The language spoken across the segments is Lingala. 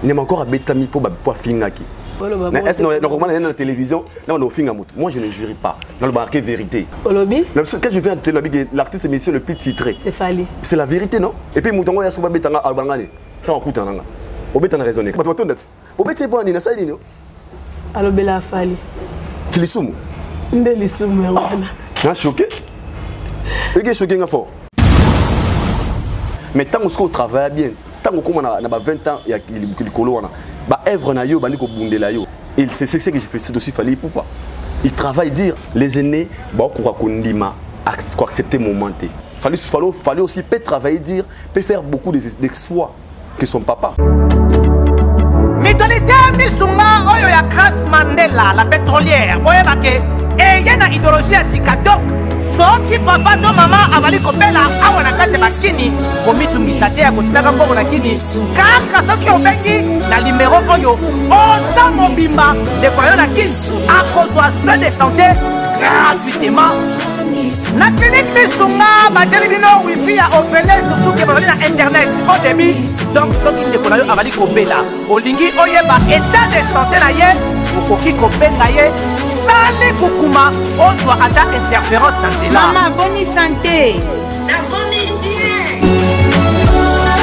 il y a encore un bétami pour fingaki. Est-ce que dans la télévision, moi je ne jurie pas. Dans le marqué vérité. Quand je viens à la télé, l'artiste est le plus titré. C'est Fali. C'est la vérité, non? Et puis, il y a souvent bétanga à Bangane. Quand on écoute, on bétanga raisonné. Comment tu vas on bétanga pas Nina Saïdini. Alors, Bella Fali. Tu les soumes? Les soumes. Tu es choqué? Tu es choqué, fort. Mais tant qu'on travaille bien, tant qu'on a 20 ans, il y a le colo. Et c'est ce que j'ai fait, c'est aussi Fali Poupa. Il travaille dire les aînés, accepter mon moment. Il fallait aussi peut travailler dire, peut faire beaucoup d'exploits que son papa. Mentalité Misunga oyo ya Grace Mandela la pétrolière. Et il y a une idéologie à Sikadok. Soki papa to mama avali kopela awa na kati bakini komitungisa te akotinaka mbongo na kini kaka soki obengi na numéro oyo oza mobimba ndeko yo na kini akozwa soin de santé gratuitement na clinique Misunga batieli bino wifi ya opele surtout ke bazali na internet au début donc soki ndeko na yo avali kopela olingi oyeba état de santé na ye okoki kobenga ye sali kukuma ozwa ata interférence na nzela. Maman, bonne santé.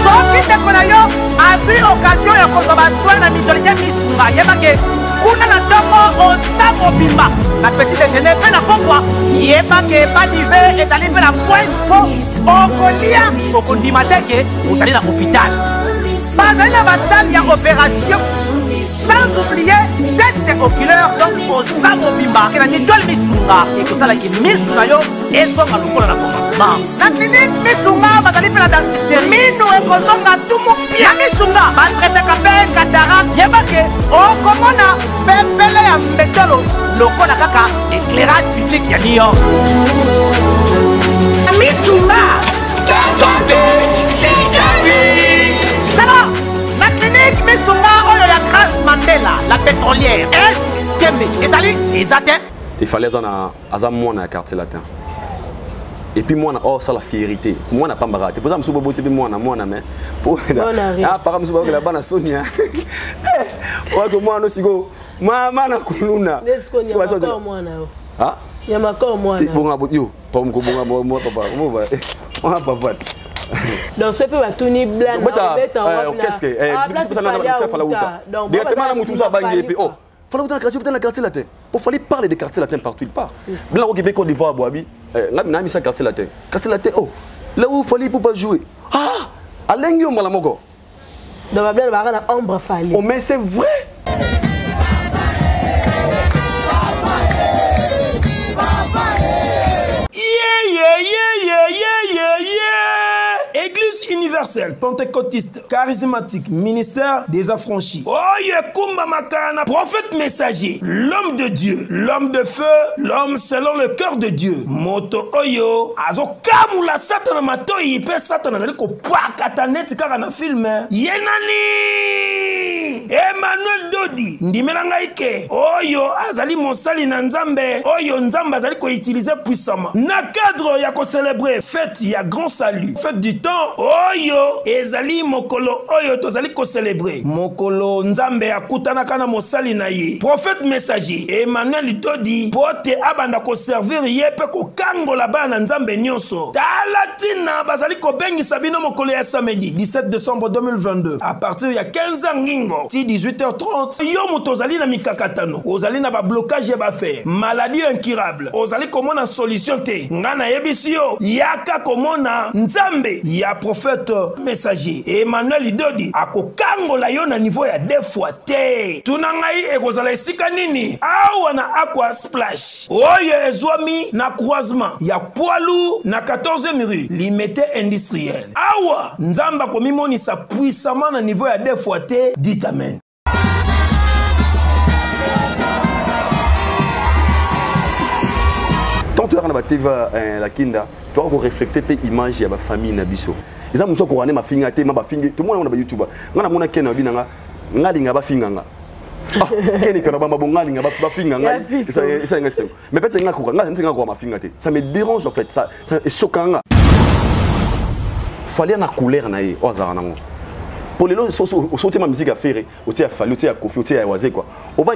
soki ndeko na yo azwi occasion ya kozwa basoi na mitolité Misunga yebake kuna na ntongo oza mobimba na petit déjeuner mpe na pokwa yebake badive ezali mpe na pointe po okolia okondima teke ozali na hôpital bazali na basale ya opération sans oublier test oculaire donc oza mobimba ke na mitole Misunga ekosalaki misu na yo ezonga lokola na commencement na clinique Misunga bazali mpe na dentiste minu ekozonga tumu na Misunga batretaka mpe cataracte yebake okomona pepele ya mbetolo lokola kaka éclairage public ya New York na Misunga ta santé c'est ta vie. Alors la clinique Misunga oyo ya Grace Mandela la pétrolière est Kembe ezali ezate. Il fallait azam moi na quartier latin. Et puis moi oh ça la fierté. Moi na pas mbaraté. Pour ça me soubo boté moi na mais pour ah par exemple soubo la bana Sonia. Ouais que moi no sigo mama na kuluna. C'est pas ça moi na. Ah il y a ma corps moi na. Bonga yo, pas me bonga moi papa. Moi papa. Donc ce peut va tourner blanc. Qu'est-ce que directement na mutu bangi puis oh fallait dans le quartier latin. Pour fallait parler de quartier latin partout il part. Blanc au Québec Côte d'Ivoire Boabi, na mis ça quartier latin. Quartier latin oh là où fallait pour pas jouer. Ah alengio malamoko. Donc blanc va na ombre Fali. Oh mais c'est vrai. Église universelle, pentecôtiste, charismatique, ministère des affranchis. Oye Kumba Makana, prophète messager, l'homme de Dieu, l'homme de feu, l'homme selon le cœur de Dieu. Moto Oyo, Azo Kamula Satan Mato, il peut Satan, ko Pakatanet Karana film. Yenani Emmanuel Dodi, Ndimelangaike, Oyo, Azali Monsali Nanzambe, Oyo Nzamba Azali ko utiliser puissamment. Na cadre Yako célébrer fête, ya grand salut, fête du temps. Oyo ezali mokolo oyo tozali ko célébrer mokolo nzambe akutana kana mosali na ye prophète messager Emmanuel Dodi pote abanda ko servir yepe ko kangola bana nzambe nyonso talatina bazali ko bengisa bino mokolo ya samedi 17 décembre 2022 à partir ya 15h ngingo ti 18h30 yo motozali na mikakatano ozali na ba blocage ya ba faire maladie incurable ozali komona solution te ngana yebisio yaka komona nzambe ya prophète messager Emmanuel Dodi akokangola yo na niveau ya 2 fois te tunangai ekozala esika nini awa na aqua splash oyo ezwami na croisement ya poilu na 14e rue limité industriel awa nzamba komimonisa puissamment na niveau ya 2 fois te dit amen. Tant que tu as la kinda, tu dois refléter tes images de la famille Nabiso. Ils ont couronné ma finga, tout le monde a YouTube. On a mon ken na binanga, ngalinga ba finganga. Ah, ken que na ba bongalinga ba finganga. Ça mais peut-être nga couronne, nga ko ma finga te. Ça me dérange en fait, ça est choquant. Fallait na couleur na ye, ozara nango. pour les autres sauter ma musique à faire au à Fally au à Kofi au à Wazé quoi au bas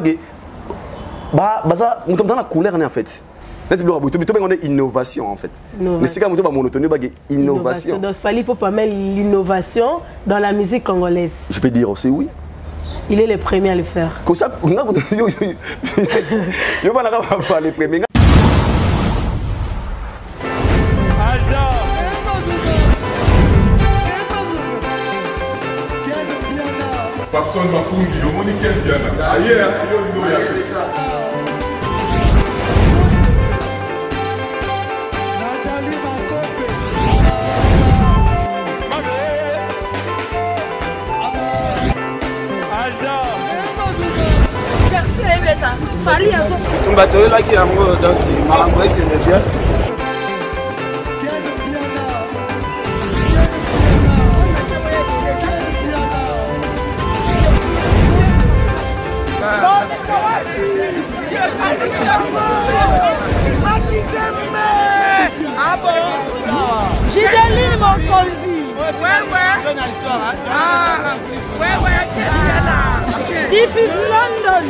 baza on dans la couleur en fait là c'est une innovation en fait mais c'est comme monotonie innovation donc Fally peut pas mettre l'innovation dans la musique congolaise. Je peux dire aussi oui. Il est le premier à le faire. Comme ça on a yo va pas les premiers. Personne m'a conduit, on dit qu'elle vient là. Ailleurs, il y a Fally a un bateau là qui est en mode dans le Malamboué qui est bien. Ah bon? J'ai des lignes mon conduit. Ouais. Ah, ouais. This is London.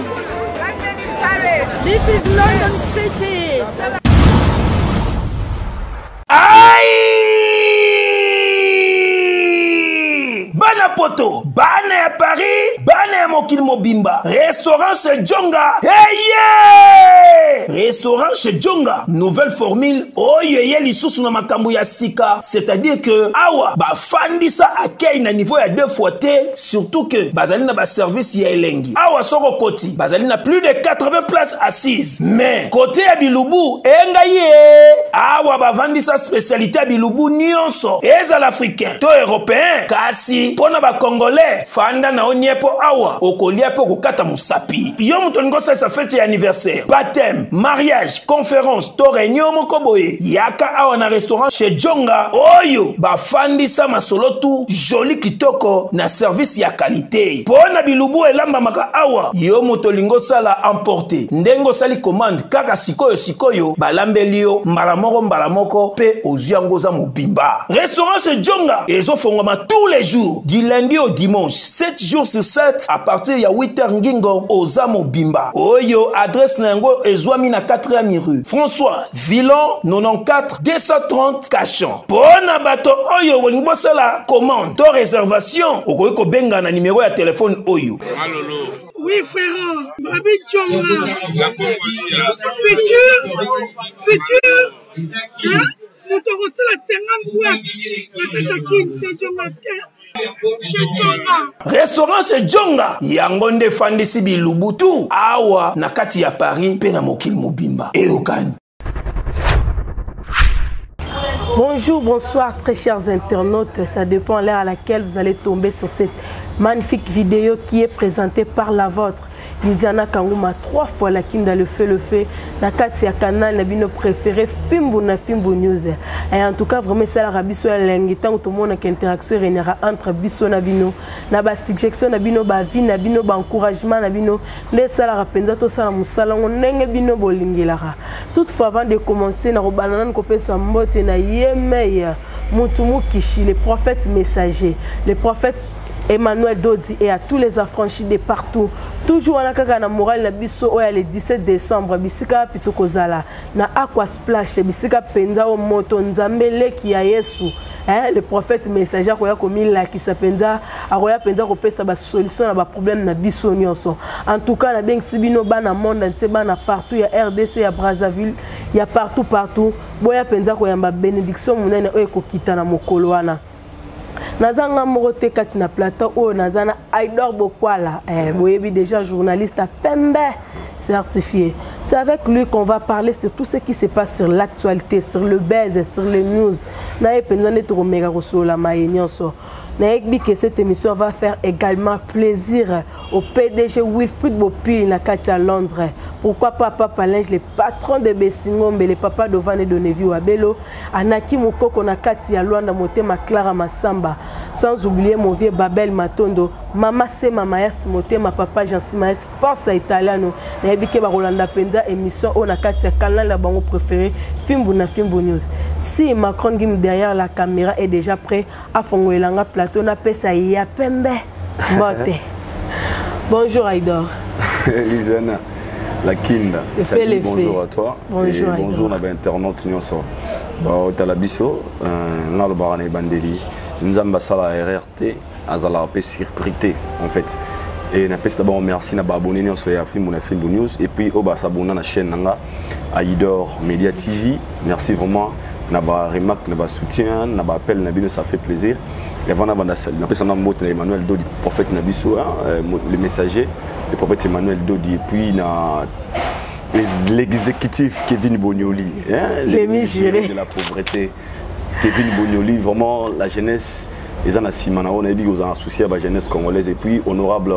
This is London City. Bana poto, bana ya Paris, bana ya mokili mobimba. Restaurant chez Djonga. Hey yeah! Restaurant chez Djonga. Nouvelle formule. Oye lisusu na makambo ya sika. C'est-à-dire que awa ba fandisa akei na niveau ya 2 fois T, surtout que bazali na ba service ya elengi. Awa soko koti, bazali na plus de 80 places assises. Mais côté ya Bilubu, engaye. Awa ba vandisa spécialité ya Bilubu nyonso. Eza l'africain, to européen, kasi pona ba congolais fanda na oniepo awa okolia po kokata musapi yo muto ngosa sa fête anniversaire baptême mariage conférence to réunion moko boye yaka awa na restaurant chez Djonga oyo ba fandisa masolo tu joli kitoko na service ya qualité pona Bilubu elamba maka awa yo muto lingosala emporter ndengo sali commande kaka sikoyo balambelio mbalamoko pe oziangoza mobimba restaurant chez Djonga ezofongoma tous les jours du lundi au dimanche 7 jours sur 7 à partir ya 8h ngingo ozamo bimba oyo adresse nango ezwami na 4e rue François Villon 94 230 Cachon pona bato oyo wengbosala commande to réservation okoki kobenga na numéro ya téléphone oyo. Oui frère, Babi Djonga futur hein? Nous te reçons la 50 boîtes na kata c'est Djonga. Restaurant chez Djonga yangonde fandisi Bilubutu awa na kati ya Paris pe na mokili mobimba eyokani. Bonjour, bonsoir très chers internautes, ça dépend l'heure à laquelle vous allez tomber sur cette magnifique vidéo qui est présentée par la vôtre. Lisiana Kanguma 3 fois la kinda le fait na kati ya canal na bino préféré Fimbo News et en tout cas vraiment ça la rabiso ya lengi tant tout monde qui interaction renera entre biso na bino na ba suggestion na bino ba vie na bino ba encouragement na bino les ça la rapenza to ça musala ngenge bino bolingelaka toutefois avant de commencer na robanana ko pesa mbote na yemeya mutumu kishi les prophètes messagers les prophètes Emmanuel Dodi et à tous les affranchis de partout. Toujours en akaka na moral na biso oya le 17 décembre bisika pito kozala na aqua splash bisika penza o moto nzambele ki ya Yesu. Le prophète messager koya komila ki sapenza akoya penza ko pesa ba solution na ba problème na biso nyonso. En tout cas na beng sibino bana monde ntse bana partout ya RDC ya Brazzaville ya partout boya penza ko yamba bénédiction munene oyo kokita na mokolo wana. Nazanga morote katina plateau o nazana Aidor Bokwala boyebi déjà journaliste à Pembe certifié. C'est avec lui qu'on va parler sur tout ce qui se passe sur l'actualité, sur le buzz, sur les news. Na epenzane to mega rosola mayenyoso. Na ekbi que cette émission va faire également plaisir au PDG Wilfried Bopil na Katia Londres. Pourquoi pas Papa Linge, le patron de Bessingombe, le papa de Van et de Nevi Wabelo, Anaki Mukoko na Katia Luanda Motema Clara Massamba. Sans oublier mon vieux Babel Matondo, Mama c'est Mama Yas Motema papa Jean Simaes force italiano na yebike ba Rolanda Penza émission on a katia canal la bango préféré Fimbu News. Si Macron Gim derrière la caméra est déjà prêt à fongoelanga plateau na pesa ya pembe mbote. Bonjour Aïdor. Lisana la Kinda. Salut, bonjour à toi. Bonjour et bonjour à l'internaute nyonso. Ba otalabiso na lo barane bandeli. Nzamba sala RRT azala pe sécurité en fait. Et na peste d'abord merci na ba abonné nyonso ya Fimbu News et puis oba s'abonner na chaîne nanga Aïdor Media TV. Merci vraiment na ba remarque na ba soutien na ba appel na bino ça fait plaisir. Et avant na peste na mot Emmanuel Dodi prophète na biso le messager le prophète Emmanuel Dodi et puis na l'exécutif Kevin Bonioli le de la pauvreté Kevin Bonioli vraiment la jeunesse les ana simana on a dit aux associés à la jeunesse congolaise et puis honorable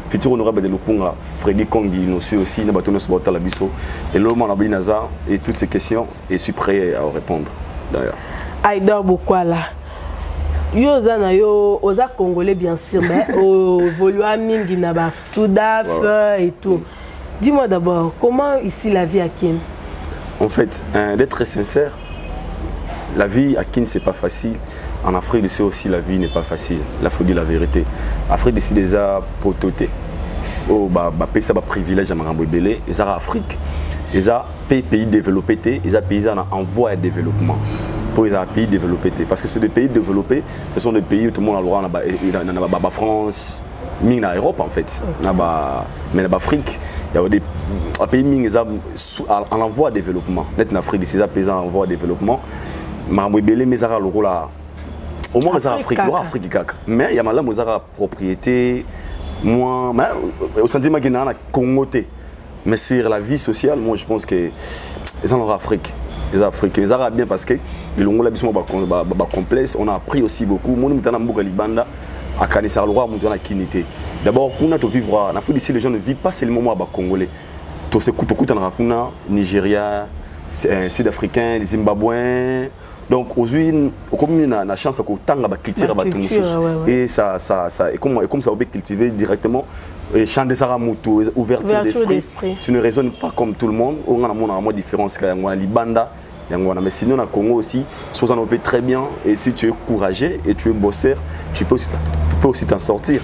futur honorable de Lukunga Freddy Kongi nous aussi na bato nos la biso et l'homme on a Naza et toutes ces questions et suis prêt à répondre d'ailleurs. Aïdor Bokwala yo zana yo oza congolais bien sûr mais au volua mingi na ba Soudaf et tout. Dis-moi d'abord comment ici la vie à Kin? En fait, d'être très sincère, la vie à Kin c'est pas facile. En Afrique du Sud aussi la vie n'est pas facile. Il faut dire la vérité. Afrique du Sud déjà pototé. Oh bah ça ba privilège à Marambo Belé. Ils ont Afrique. Ils ont pays développés. Ils ont pays en voie de développement. Pour les pays développés. Parce que c'est des pays développés. Ce sont des pays où tout le monde a le droit. La France, même en Europe en fait. Mais en Afrique, il y a des pays en voie de développement. En Afrique, c'est des pays en voie de développement. Marambo Belé, mais ça le rôle au moins, Afrique, mais il y a malheureusement mozara propriété, moi, au sentiment qu'il y a un Congo. Mais sur la vie sociale, moi je pense que les en Afrique, les Africains, les Arabes bien parce que ils ont l'habitude complexe. On a appris aussi beaucoup. Moi, nous sommes en Libanda, à Kanissa, le roi, nous sommes en Kinité. D'abord, on a tout vivre. En Afrique ici, les gens ne vivent pas seulement à Congolais. Tous ces coups de Rakuna, Nigeria, Sud-Africains, les Zimbabwéens. Donc aujourd'hui, comme on a la chance de cultiver la culture, et ça et comme ça on peut cultiver directement, changer sa moto, ouverture d'esprit. Tu ne raisonnes pas comme tout le monde. On a une différence qu'il y a en Libanda, mais sinon au Congo aussi, soit on peut très bien. Et si tu es courageux et tu es bosseur, tu peux aussi t'en sortir.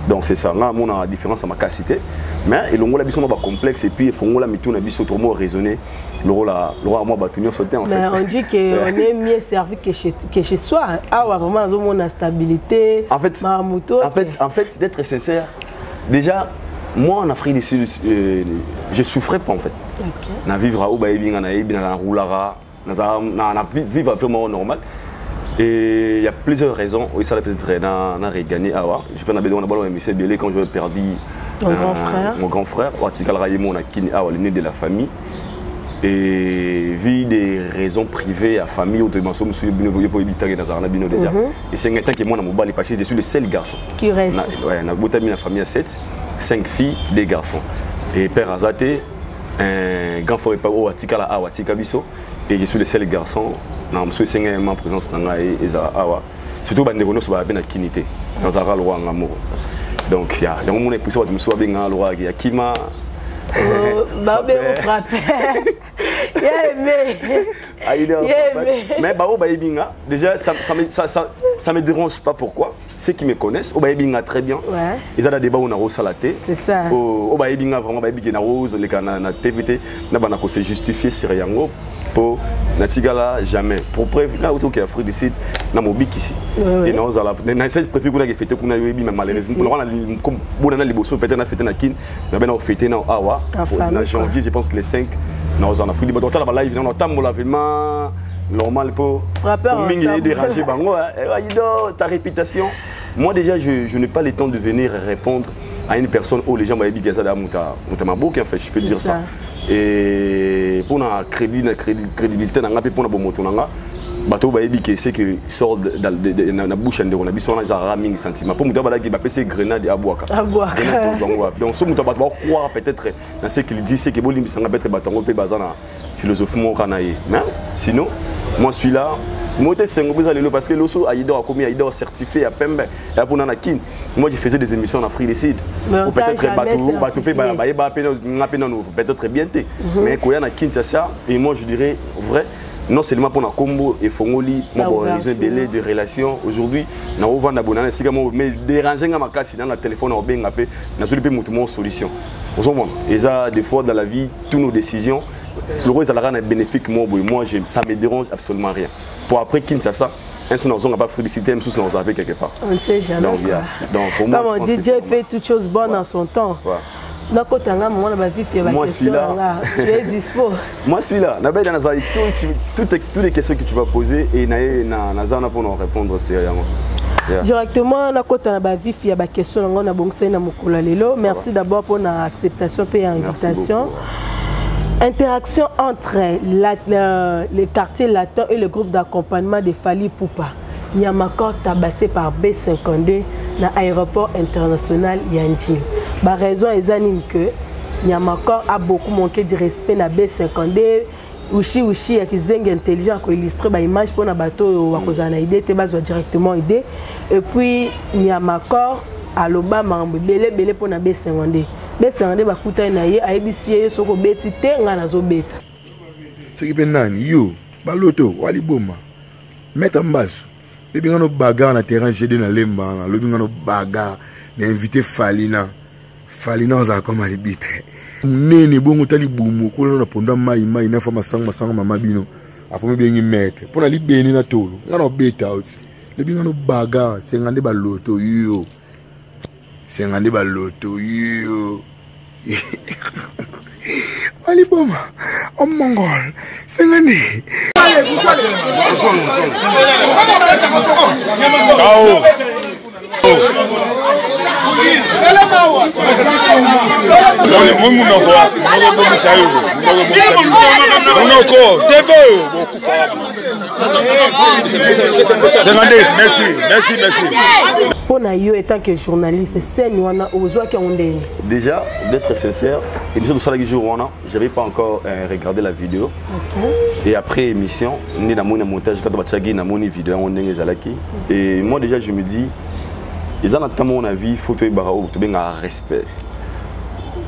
Donc c'est ça, là on a la différence à ma capacité. Mais il y a un complexe et puis il faut que raisonner. Le rôle à moi en fait. On dit qu'on est mieux servi que chez soi. Ah vraiment on a stabilité. En fait, d'être sincère, déjà moi en Afrique du Sud, je souffrais pas en fait. Na vivre à Obaïbinga, na roulara, na vivre vraiment normal. Et il y a plusieurs raisons. Oui, ça peut-être dans gagné. Je peux en avoir un Belé quand je perdu mon grand frère. On a l'aîné de la famille. Et vu des raisons privées à famille, déjà. Et c'est un temps que moi, je suis le seul garçon. Qui reste? La famille a 7, 5 filles, 2 garçons. Et père Azate, un grand frère au Atikala Awatika Biso. Et je suis le seul garçon. Je suis ma présence dans Awa. Surtout quand on est à Kinité. Dans un roi en amour. Donc il y a un moment où je suis bien à l'oie, il y a Kima. Mais déjà ça me dérange pas pourquoi ceux qui me connaissent au Baïbinga très bien ils ont des débats où on a rose à la tête c'est ça au Baïbinga vraiment Baïbinga rose les canaux na TVT na bana ko se justifier sur yango pour natigala jamais pour preuve quand autour qui Afrique du Sud na mobiki ici et non za la na cette préfet qu'on a fait qu'on a eu mais malheureusement on a comme bonana liboso peut-être na fêter na kin mais ben on fêter na awa en janvier je pense que les 5 nous en Afrique donc là live on entend vraiment normal pour mingi déranger bango ta réputation. Moi déjà je n'ai pas le temps de venir répondre à une personne où les gens m'ont dit que ça en fait je peux dire ça. Et pour la crédibilité na ngapi pour na bomoto na bato bayebi que c'est que sort de la bouche de on a biso na za raming sentiment pour muta bala ki ba pese grenade à boaka donc ce muta bato croire peut-être dans ce qu'il dit c'est que bolimbi sanga peut-être batango pe bazana philosophie mo kanaye mais sinon moi je suis là Moi, parce que l'osso a commis Aïdor certifié à Pembe. Et pour Nanakin, moi, je faisais des émissions en Afrique du Sud. Ou peut-être peut-être bien. Mais quand il y a Kinshasa, et moi, je dirais vrai. Non seulement pour la combo et Fongoli, moi j'ai des de relations aujourd'hui, na ouvert d'abonner, si moi mais déranger ma casse dans le téléphone au bien appelé, na solution pour mon solution. Vous voyez, et ça des fois dans la vie, toutes nos décisions, le rôle ça la rend bénéfique moi ça me dérange absolument rien. Pour après Kinshasa, un son n'a pas félicité, même si on s'appelle quelque part. On ne sait jamais. Donc pour moi, comme DJ fait toutes choses bonnes en son temps. Moi celui-là, tu es dispo. Moi celui-là, toutes les questions que tu vas poser et Nazana pour nous répondre sérieusement. Directement, on a côté na vif il y a des questions on a bongé na mukula lelo. Merci d'abord pour l'acceptation et l'invitation. Interaction entre les quartiers latins et le groupe d'accompagnement de Fally Ipupa. Nyamakor tabassé par B52 dans l'aéroport international Yanji. La raison est que Nyamakor a beaucoup manqué de respect à B52. Ushi qui est intelligent pour illustrer l'image pour un bateau directement aidé. Et puis Nyamakor à l'Obama belé pour na B52. B52 va coûter na ye aibisi soko beti te ngana zo beta. Ce qui est nani yo baloto wali boma mettre en bas. Lebi ngano bagarre na terrain GD na lemba na lebi ngano bagarre na invité Falina za koma libite nene bongo tali bumu ko na ponda mai na fa masanga mama bino apo me bengi mettre pona libeni na tolo ngano beta out lebi ngano bagarre sengande baloto yo wali boma en mongol sengande Pour nous, étant que journaliste, c'est nous déjà, d'être sincère, émission de Salagi Jour, je n'avais pas encore regardé la vidéo. Et après émission, on est dans mon montage, quand on va dans mon vidéo, on est et moi déjà, je me dis, ils ont mon avis, il faut que tu aies un respect.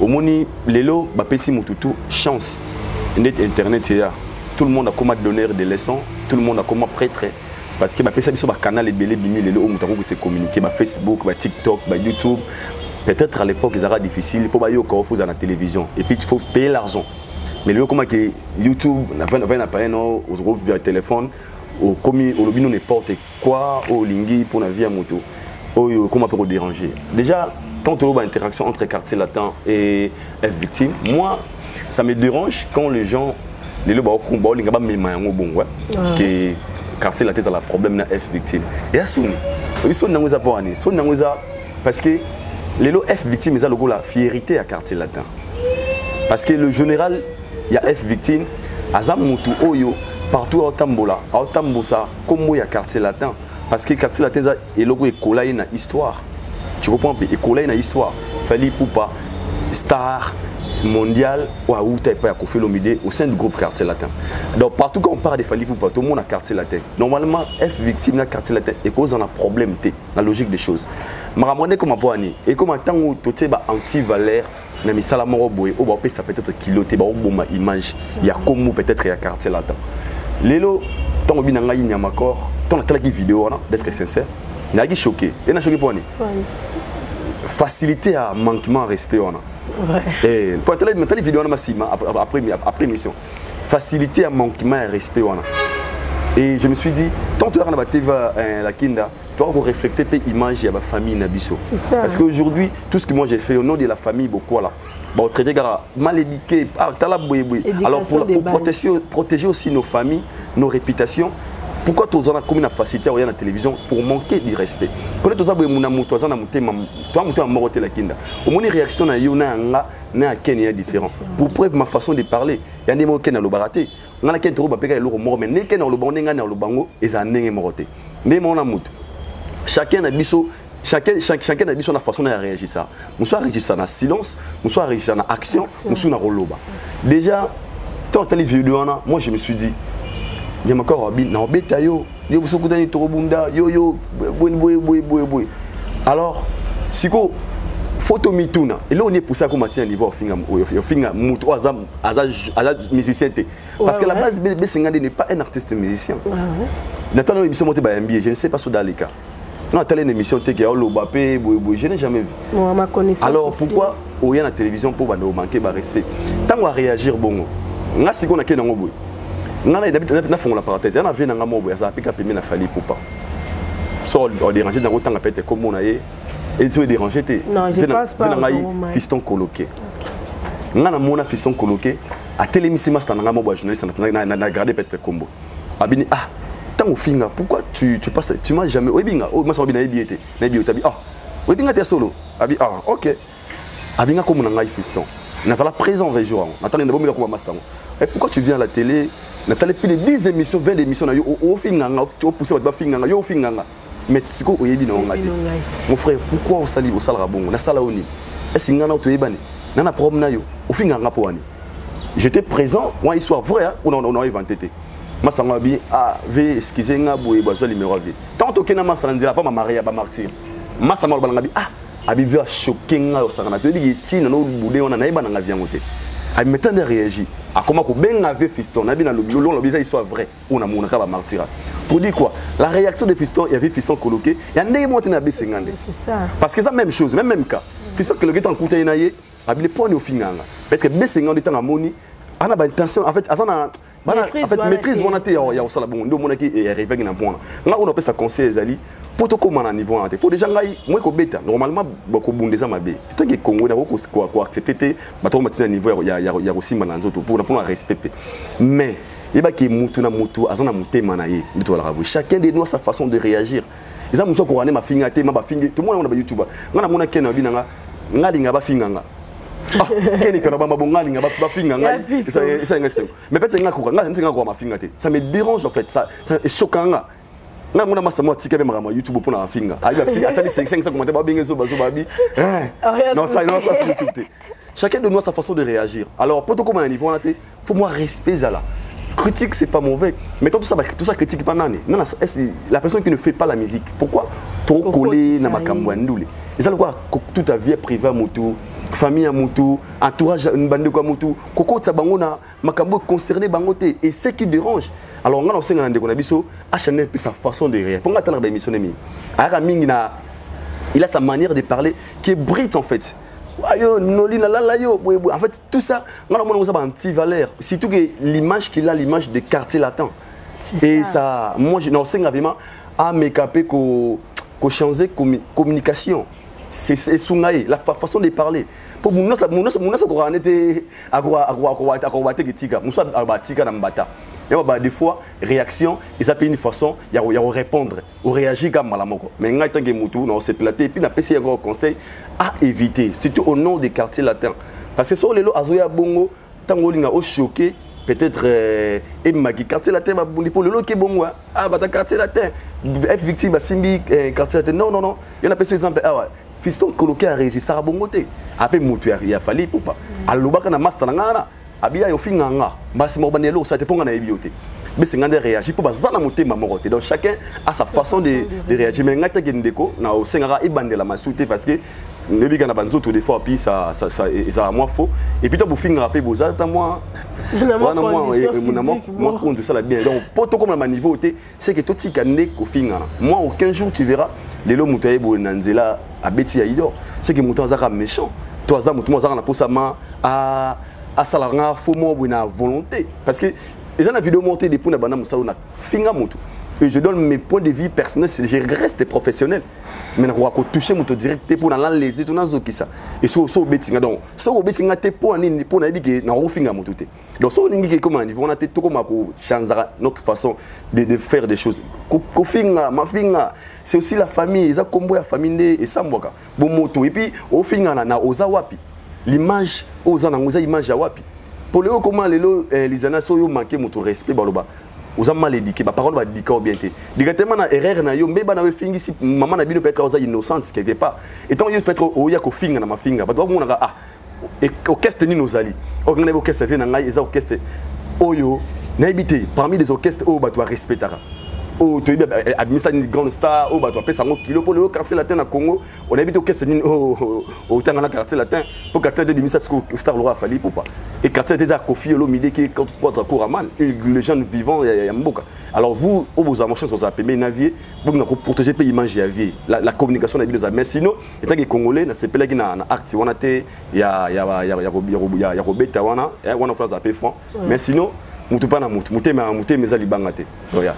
Au moni, Lélo, Bapessi Moututu, chance. Net internet, tout le monde a comme donneur des leçons, tout le monde a comme prêtre. Parce que Bapessi sur le canal, Lélo, on s'est communiqué, Facebook, TikTok, YouTube. Peut-être à l'époque, ils étaient difficiles pour aller au à la télévision. Et puis, il faut payer l'argent. Mais le comment que YouTube, on a un appareil, on se retrouve via le téléphone, au lobby, n'importe quoi, au lingui pour la vie à moto. Comment peut déranger. Déjà, quand on a une interaction entre quartier latin et F-victime, moi, ça me dérange quand les gens, les gens que quartier latin a le problème de F-victime. Et à ce moment, parce que les F-victime, ils ont la fierté à quartier latin. Parce que le général, il y a F-victime, Azamutu Oyo, partout à Tambola, à Tambosa, comme il y a quartier latin. Parce que le quartier latin est logo écolaire dans l'histoire. Tu comprends? Écolaire dans l'histoire. Fally Ipupa, star mondial, ou à Outa et pas à Kofi Olomide au sein du groupe quartier latin. Donc partout quand on parle de Fally Ipupa, tout le monde a quartier latin. Normalement, F victime dans quartier latin et cause on a problème la logique des choses. Maramone comme Aboani et comme tant où tout est anti-valeur, na misala moro boy, au bas ça peut être kiloté, ba bon ma image, il y a comme peut-être il y a quartier latin. Lelo, tant au binanga Nyamakor. Tant que la vidéo, d'être sincère, il a choqué. Il a choqué pour nous. Facilité à manquement à respect. Et pour la vidéo, après émission, facilité à manquement à respect. Et je me suis dit, tant que tu as la Kinda, tu dois refléter l'image de la famille Nabiso. Parce qu'aujourd'hui, tout ce que moi j'ai fait au nom de la famille, beaucoup là. Bon, traité mal éduqué, alors pour protéger aussi nos familles, nos réputations. Pourquoi tu as comme une facilité à regarder la télévision pour manquer de respect? Quand tu as une réaction na Kenya différent. Pour preuve ma façon de parler, il y a des mots qui sont baraté. On a quelqu'un qui est mort, mais les gens qui sont morts, ils sont morts. Chacun a une façon de réagir ça. Nous sommes réagissant dans silence, nous sommes réagissant dans action, nous sommes dans roloba. Déjà, quand tu as les vidéos, moi je me suis dit, il y a encore na obeta yo yo busoku dani torobunda yo boy. Alors siko photo mituna et là on est poussé à commencer à niveau finga mutu azam musicien parce que la base Besengande n'est pas un artiste musicien. Nathalie émission monté ba MBA, je ne sais pas sur dans les cas. Non, telle une émission qui a Lobapé, je n'ai jamais vu. Ma connaissance. Alors pourquoi au y a la télévision pour manquer de respect? Tant on va réagir bon. Nga si qu'on a qu'un ngoboy. Nga na fond la parenthèse. On a vu nga moboy, ça a piqué pemé na fali pour pas. Soit on déranger dans autant appelé comme on a et tu es dérangé té. Non, je pense pas. Fiston coloqué. Nga na mona fiston coloqué. À télémission master nga moboy journaliste na garder peut-être combo. Abini tant au finga, pourquoi tu passes, tu m'as jamais, oui binga, oh moi ça va bien naïbiété, oui binga t'es solo, ok, binga comme on a un fiston, n'a pas la présent 20 jours, n'attendez pas bien comme master, et pourquoi tu viens à la télé, n'attendez plus de 10 émissions, 20 émissions, au finga, tu vas pousser votre finga, yo finga, mais c'est quoi au yébi non mon frère, pourquoi on sali au salrabon, on a salaoni, est-ce qu'il y a un autre yébani, n'a problème na yo, au finga ngapoani, j'étais présent, moi histoire vraie, on a inventé. Masanga bi ve excusez nga boye bazo numéro vie tant que na masanga nzela pas ma maria ba martyr masanga ba ngabi abi ve choquer nga o sanga na to di tina no bude ona na iba na ngavi ngote abi metande réagir a comment ko benga ve fiston na bi na lobilo lo bisa soit vrai on a mona ka ba martyr pour dire quoi la réaction de fiston il y avait fiston coloqué il y a ndé monté na Besengande c'est ça parce que ça même chose même cas fiston coloqué tant couté na ye abi le point au finganga peut-être que Besengande tant amoni ana ba intention en fait azana maîtrise mon até ya osala bon ndo monaki et arrivé na point là on appelle ça conseil ezali pour to comment na niveau até pour déjà ngai moi ko beta normalement bako bundeza mabe tant que Congo na ko accepter ba to matina niveau ya ko simba na nzoto pour respect mais yeba ki mutu na mutu azana mutema na ye ndito la rabo chacun de nous a sa façon de réagir ils ont muso ko rane ma finga te ma ba finga tout le monde on a YouTube ngana mona kena binanga ngalinga ba finganga Keni kana bamba bongali nga ba finga nga ça mais peut-être nga ko nga ko ma finga te ça me dérange en fait ça est choquant nga mona masa mo tika be ma YouTube pour na finga ayi ba finga atali 500 commentaires ba bingezo bazo babi non ça sur YouTube te chacun de nous a sa façon de réagir alors pour tout comme un niveau on a te faut moi respect ça là critique c'est pas mauvais mais tout ça critique pas nani non c'est la personne qui ne fait pas la musique pourquoi trop coller na makambo ndule et ça quoi toute ta vie privée moto famille à moto entourage une bande quoi moto koko tsabango na makambo concerné bangote et ce qui dérange alors on a aussi ngana ndeko na biso a changer sa façon de réagir pour ngata na ba émission nemi ara mingi na il a sa manière de parler qui est brute en fait ayo noli na la yo en fait tout ça ngana mona ça ba anti valeur surtout que l'image qu'il a l'image de quartier latin et ça moi je non c'est vraiment à mécaper ko changer communication c'est sungaï la façon de parler pour mon ko ranete agro ki tika musa abatika na mbata et des fois réaction ils appellent une façon il y a répondre ou réagir comme malamoko mais ngai tangue mutu non c'est platé et puis na PC encore conseil à éviter surtout au nom des quartiers latins parce que sur les lo azoya bongo tango linga au choqué peut-être et magi quartier latin ba bundi pour le lo ke bongo bata quartier latin victime ba simbi quartier latin non il y en a par exemple fiston coloqué à réagir ça bongoté après mutu il a fallu pour pas alobaka na master ngana abia yo finganga basi mo banelo ça te ponga na ebioté mais c'est ngande réagir pour bazana motema moroté donc chacun a sa façon de réagir mais ngata gendeko na o sengara ibandela masouté parce que nebi kana banzoto des fois puis ça moi faux et puis to bufinga pe bozata moi moi compte ça la bien donc pour tout comme la niveau c'est que tout tika ndeko finga moi aucun jour tu verras les lo mutaye bo nanzela abeti ya ido c'est que mutu azaka méchant toi za mutu azaka na posama à salaranga faux mo na volonté parce que les gens la vidéo montée des pour na bana musalo na finga mutu et je donne mes points de vie personnels je reste professionnel mais na ko toucher mutu direct pour na les tout na zokisa et so betinga donc so betinga te pour nini pour na biki na ro finga mutu te donc so ningi comment niveau on a te to comme ko changer notre façon de faire des choses ko finga ma finga c'est aussi la famille ça combo ya famille et ça mboka bon moto et puis au finga na oza wapi l'image oza na ngoza image ya wapi pour le comment les ana so yo manquer moto respect baloba aux mal éduqués par contre va dire bien té directement na erreur na yo mbeba na we fingi si maman na bino peut être oza innocente quelque part et tant yo peut être o ya ko finga na ma finga ba do et orchestre ni nos ali o ngana orchestre vient na ngai eza orchestre oyo N'habité parmi les orchestres où tu as respecté. Oh, tu as mis ça une grande star, oh, tu as fait ça kilo pour le quartier latin à Congo. On habite au quartier au quartier latin pour quartier de mis ça star Laura Fali pour pas. Et quartier des Kofi Olomide qui est contre Kouraman, les jeunes vivants il y a Mboka. Alors vous, vous avez chance de payer navier pour protéger pays manger à vie. La communication est bien mais sinon étant que Congolais na c'est pelagi na acte on a té il y a Robert wana et on a fait ça franc. Mais sinon mutu pa na mutu mais za libanga té. Oya.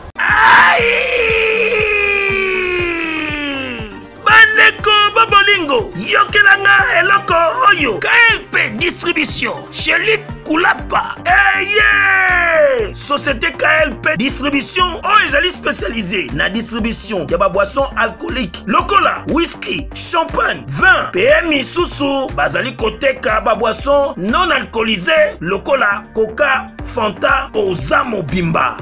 Bandeko Bobolingo, yokelanga eloko oyo. KLP Distribution, chez Luc Koulapa. Yeah! Société KLP Distribution, ezali spécialisée na distribution ya ba boissons alcooliques. Lokola, whisky, champagne, vin, PMI Susu, bazali koteka ba boissons non alcoolisées. Lokola, Coca, Fanta, Ozamo Bimba.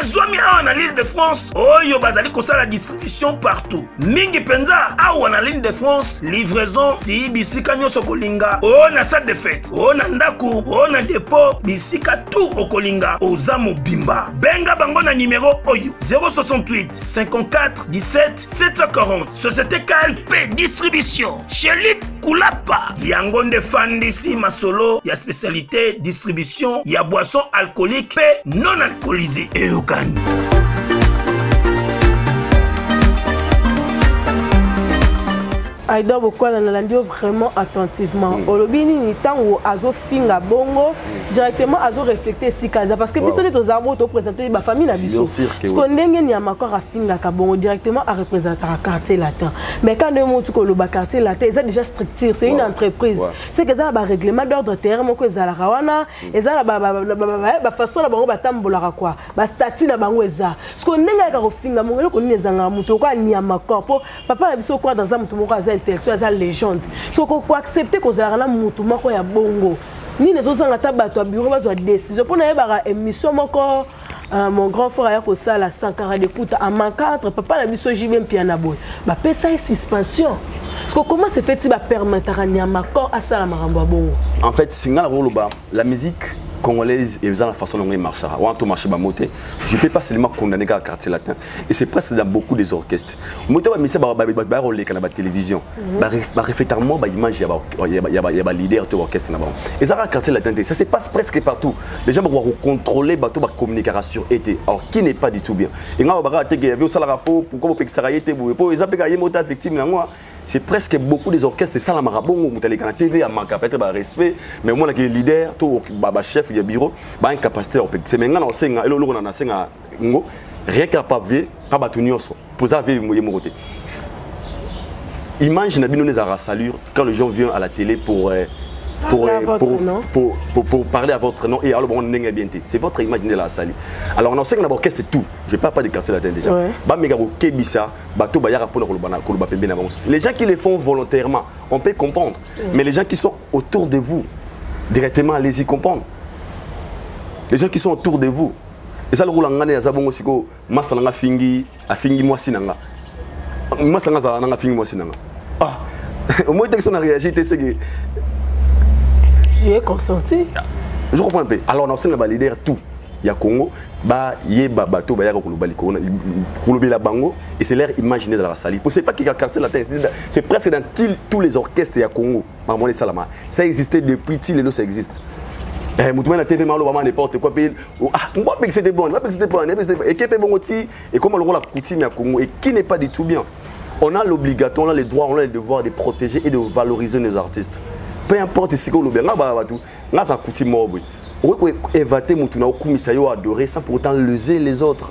Zomi en l'île de France, oyo bazali kosa la distribution partout. Mingi penza awa na l'île de France, livraison ti bisika nyoso kolinga. O na salle de fête, o na ndaku, o na dépôt, bisika tout okolinga. Ozamo Bimba. Benga bango na numéro oyo 068 54 17 740. Société KLP Distribution. Chez Luc Koulapa. Yangonde Fandisi Masolo, ya spécialité distribution, ya boisson alcoolique et non alcoolisée. Aïda Bokwala Nalandio vraiment attentivement. Olobini ni tango azo finga bongo directement azo reflecter si kaza parce que biso les aux amours to présenter ba famille na biso. Parce qu'on ndenge ni amakora a finga ka bongo directement à représenter un quartier latin. Mais quand le mot ko loba quartier latin, c'est déjà structure, c'est une entreprise. C'est que ça ba règlement d'ordre terme ko za la rawana, et ça ba façon la bango ba tambola quoi. Ba statut na bango eza. Parce qu'on ndenge ka finga mongo ko ni ezanga muto ko ni amakora po papa na biso quoi dans un muto moko intellectuel à légende. Il faut accepter que ça a un mouvement qui est bongo. Ni les autres ont bureau de décision pour une émission mon grand frère a ça la Sankara d'écoute à ma cadre papa la mission j'y viens piano boy. Bah ça est suspension. Parce que comment c'est fait tu vas permettre à Niamakor à ça la marambo bongo. En fait, la musique congolaise et la façon dont elle marche. Je ne peux pas seulement condamner le quartier latin. Et c'est presque dans beaucoup des orchestres. Je vais la télévision. Réfléchissement, l'image, il y a des leaders de l'orchestre. Et ça, le quartier latin, ça se passe presque partout. Les gens vont contrôler la communication. Alors, qui n'est pas du tout bien. Et c'est presque beaucoup des orchestres, c'est ça la marabongo, vous allez à la TV, à manquer peut-être respect, mais moi les leaders, tout chef, il y a bureau, bah incapacité. C'est maintenant on sait, et l'autre on a sait rien qu'à pas ver, pas batunioso, pour ça ver mon côté. Imagine nous à salure quand les gens viennent à la télé pour parler à votre nom et alors bon on bien c'est votre image de la salle. Alors on sait que d'abord c'est tout. Je parle pas de quartier latin déjà. Ba megabo kebisa bato ba yara pour les gens qui le font volontairement, on peut comprendre. Mais les gens qui sont autour de vous directement allez-y comprendre. Les gens qui sont autour de vous. Et ça le roule ngane ya zabongo siko masalanga fingi afingi mwasi nanga. Masalanga za nanga fingi mwasi nanga. Ah. Au moins dès qu'on a réagi c'est que j'ai consenti. Je comprends un peu. Alors on a aussi le leader tout. Il y a Congo, bah yeba bateau bah yaka kulubi la bango et c'est l'air imaginé dans la salle. Pour c'est pas qu'il y a quartier latin, c'est presque dans tous les orchestres il y a Congo. Mamone Salama. Ça existait depuis Tilelo ça existe. Moutouma la TV malo maman n'importe quoi pays. Ah, on va que c'était bon, et qui est bon aussi et comment le rôle la coutume à Congo et qui n'est pas du tout bien. On a l'obligation, on a les droits, on a le devoir de protéger et de valoriser nos artistes. Peu importe si on a un coutume mobile. On peut éviter mutuna okumisa yo adorer sans pour autant leser les autres.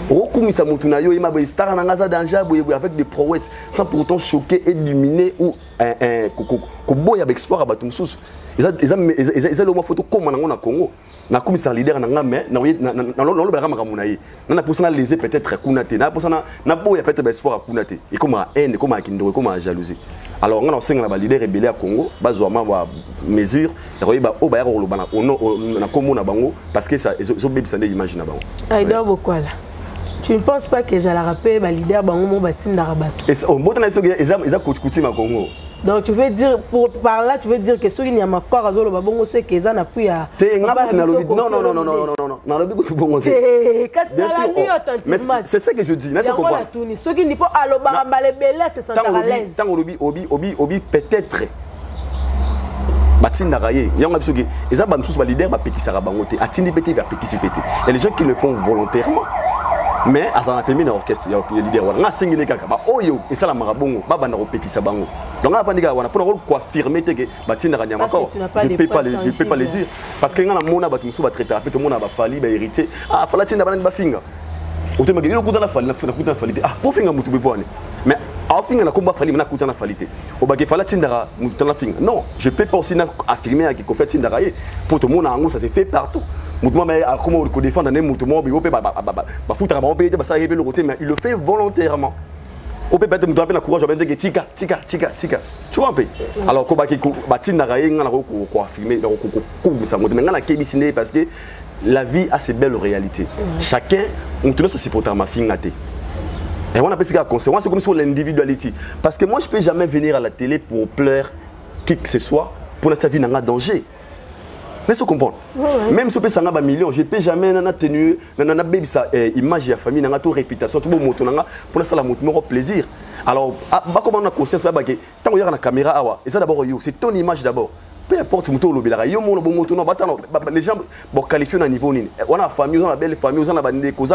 Okumisa mutuna yo ima boy star na ngaza danger avec des prouesses sans pour autant choquer, éliminer ou ko boya exploit ba tumsusu. Ils le photo comme na Congo. Na komisa leader na ngame na lo ba makamuna yi. Na pour ça leser peut-être kunate. Na pour ça na boya peut-être espoir kunate. Et comme haine, comme kindo, comme jalousie. Alors on a aussi un leader rebelle à Congo, bazouama ba mesure, ba o ba ya ko bana na komo na bango parce que ça ils ont bien des images na bango. Aïda Bokwala. Tu ne penses pas que les Alarape ba leader bango mo batin na rabat. Et au bout de la ils a coutume à Congo. Donc tu veux dire, par là, tu veux dire que ceux qui n'y a pas encore à Zolo, bon, c'est qu'ils en appuient à. Non, bien sûr. Mais c'est ça que je dis. Ceux qui n'y pas à l'obara, c'est sans l'aise. Obi, peut-être. Il y a des leaders qui sont les gens qui le font volontairement. Mais à ça permis dans l'orchestre, il y a des leaders. On a signé les gars. Oh yo, et ça la marabongo, baba na opeki sabango. Donc avant les gars, on a pour confirmer que Batina Rania encore. Je peux pas les dire parce que quand on a battu muso va traiter, après tout le monde a fallu, va hériter. Ah, fallait Tina Bana bafinga. Au tema gelo kuta na fali, na kuta fali. Ah, pour finga mutu bepone. Mais à finga na komba fali, na kuta na falite. Au bagé fallait Tina mutu na finga. Non, je peux pas aussi affirmer que fait Tina Raye. Pour tout le monde en ça se fait partout. Mais comment on défend un mouvement, mais il le fait volontairement. On peut peut-être me donner le courage de dire tika. Tu vois un peu. Alors, quand parce que la vie a ses belles réalités. Chacun, on tourne ça c'est pour ta ma fille. Et on appelle ça la conséquence, c'est comme sur l'individualité. Parce que moi, je ne peux jamais venir à la télé pour pleurer qui que ce soit pour sa vie dans un danger. Mais vous comprenez? Même si je peux millions, je ne peux jamais tenir image de la famille, réputation, tout le monde pour ça la plaisir. Alors, comment on a conscience tant qu'il y a une caméra, c'est ton image d'abord. Peu importe où les gens qualifient un niveau. On a une famille, on a une belle famille, on a une cause.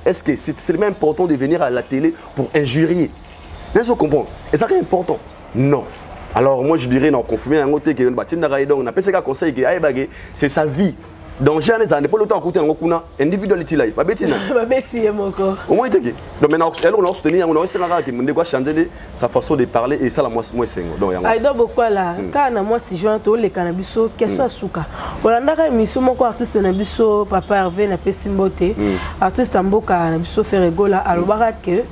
Est-ce que c'est même important de venir à la télé pour injurier? Mais vous comprenez? Et ça c'est important? Non. Alors moi je dirais non, confirmer un côté que on a pensé qu'un conseil que c'est sa vie. Donc j'ai un pas le temps à côté de individuality life. Pas bêtise. Pas bêtise mon corps. Au moins donc maintenant on a soutenir on a essayé que on doit changer sa façon de parler et ça la moi c'est donc donc beaucoup là quand moi si joint to le cannabis question suka. Olanda émission mon artiste na biso papa Hervé na pesimbote artiste mboka na biso Ferregola alobaka que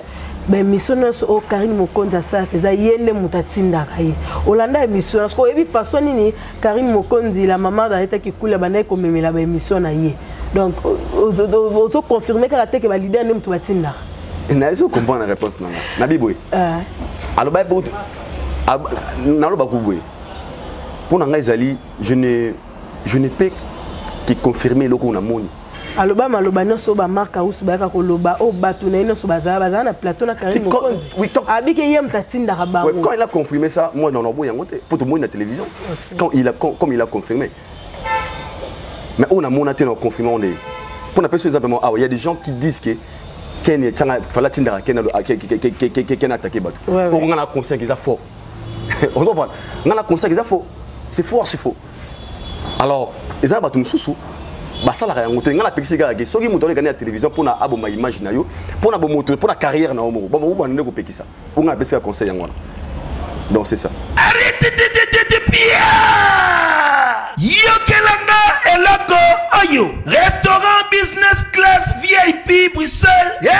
ben mission au Karim Mokonza ça peza yele mutatinda kaye Olanda mission parce que façon nini Karim Mokonzi la maman d'arrêter qui coule bana ko memela ba mission na ye donc ozo confirmer que la tête que ba leader nem mutatinda na zo comprendre la réponse na biboy aloba pour na loba kubwe pour nga ezali je ne peux que confirmer le ko na moni aloba maloba nyonso ba marka usu ba ka koloba o batu na nyonso baza na plateau na Karim Mokonzi abike yem tatinda ba quand il a confirmé ça moi dans l'envoie yango pour tout le monde na télévision comme il a confirmé mais on a monaté dans confirmé on est pour na personne simplement il y a des gens qui disent que Ken fala tinda Ken attaqué batu pour on a conseil qu'ils a faux on comprend on a conseil qu'ils a faux c'est faux archi faux alors ils ont batu mususu basala ya ngote ngala pekisi ga ke soki muto le gagner la télévision pour na aboma image na yo pour na bomoto pour na carrière na omo bon bon ne ko pekisa pour nga pekisa conseil ngwana donc c'est ça arrête de pia yokelanga eloko ayo restaurant business class VIP Bruxelles yeah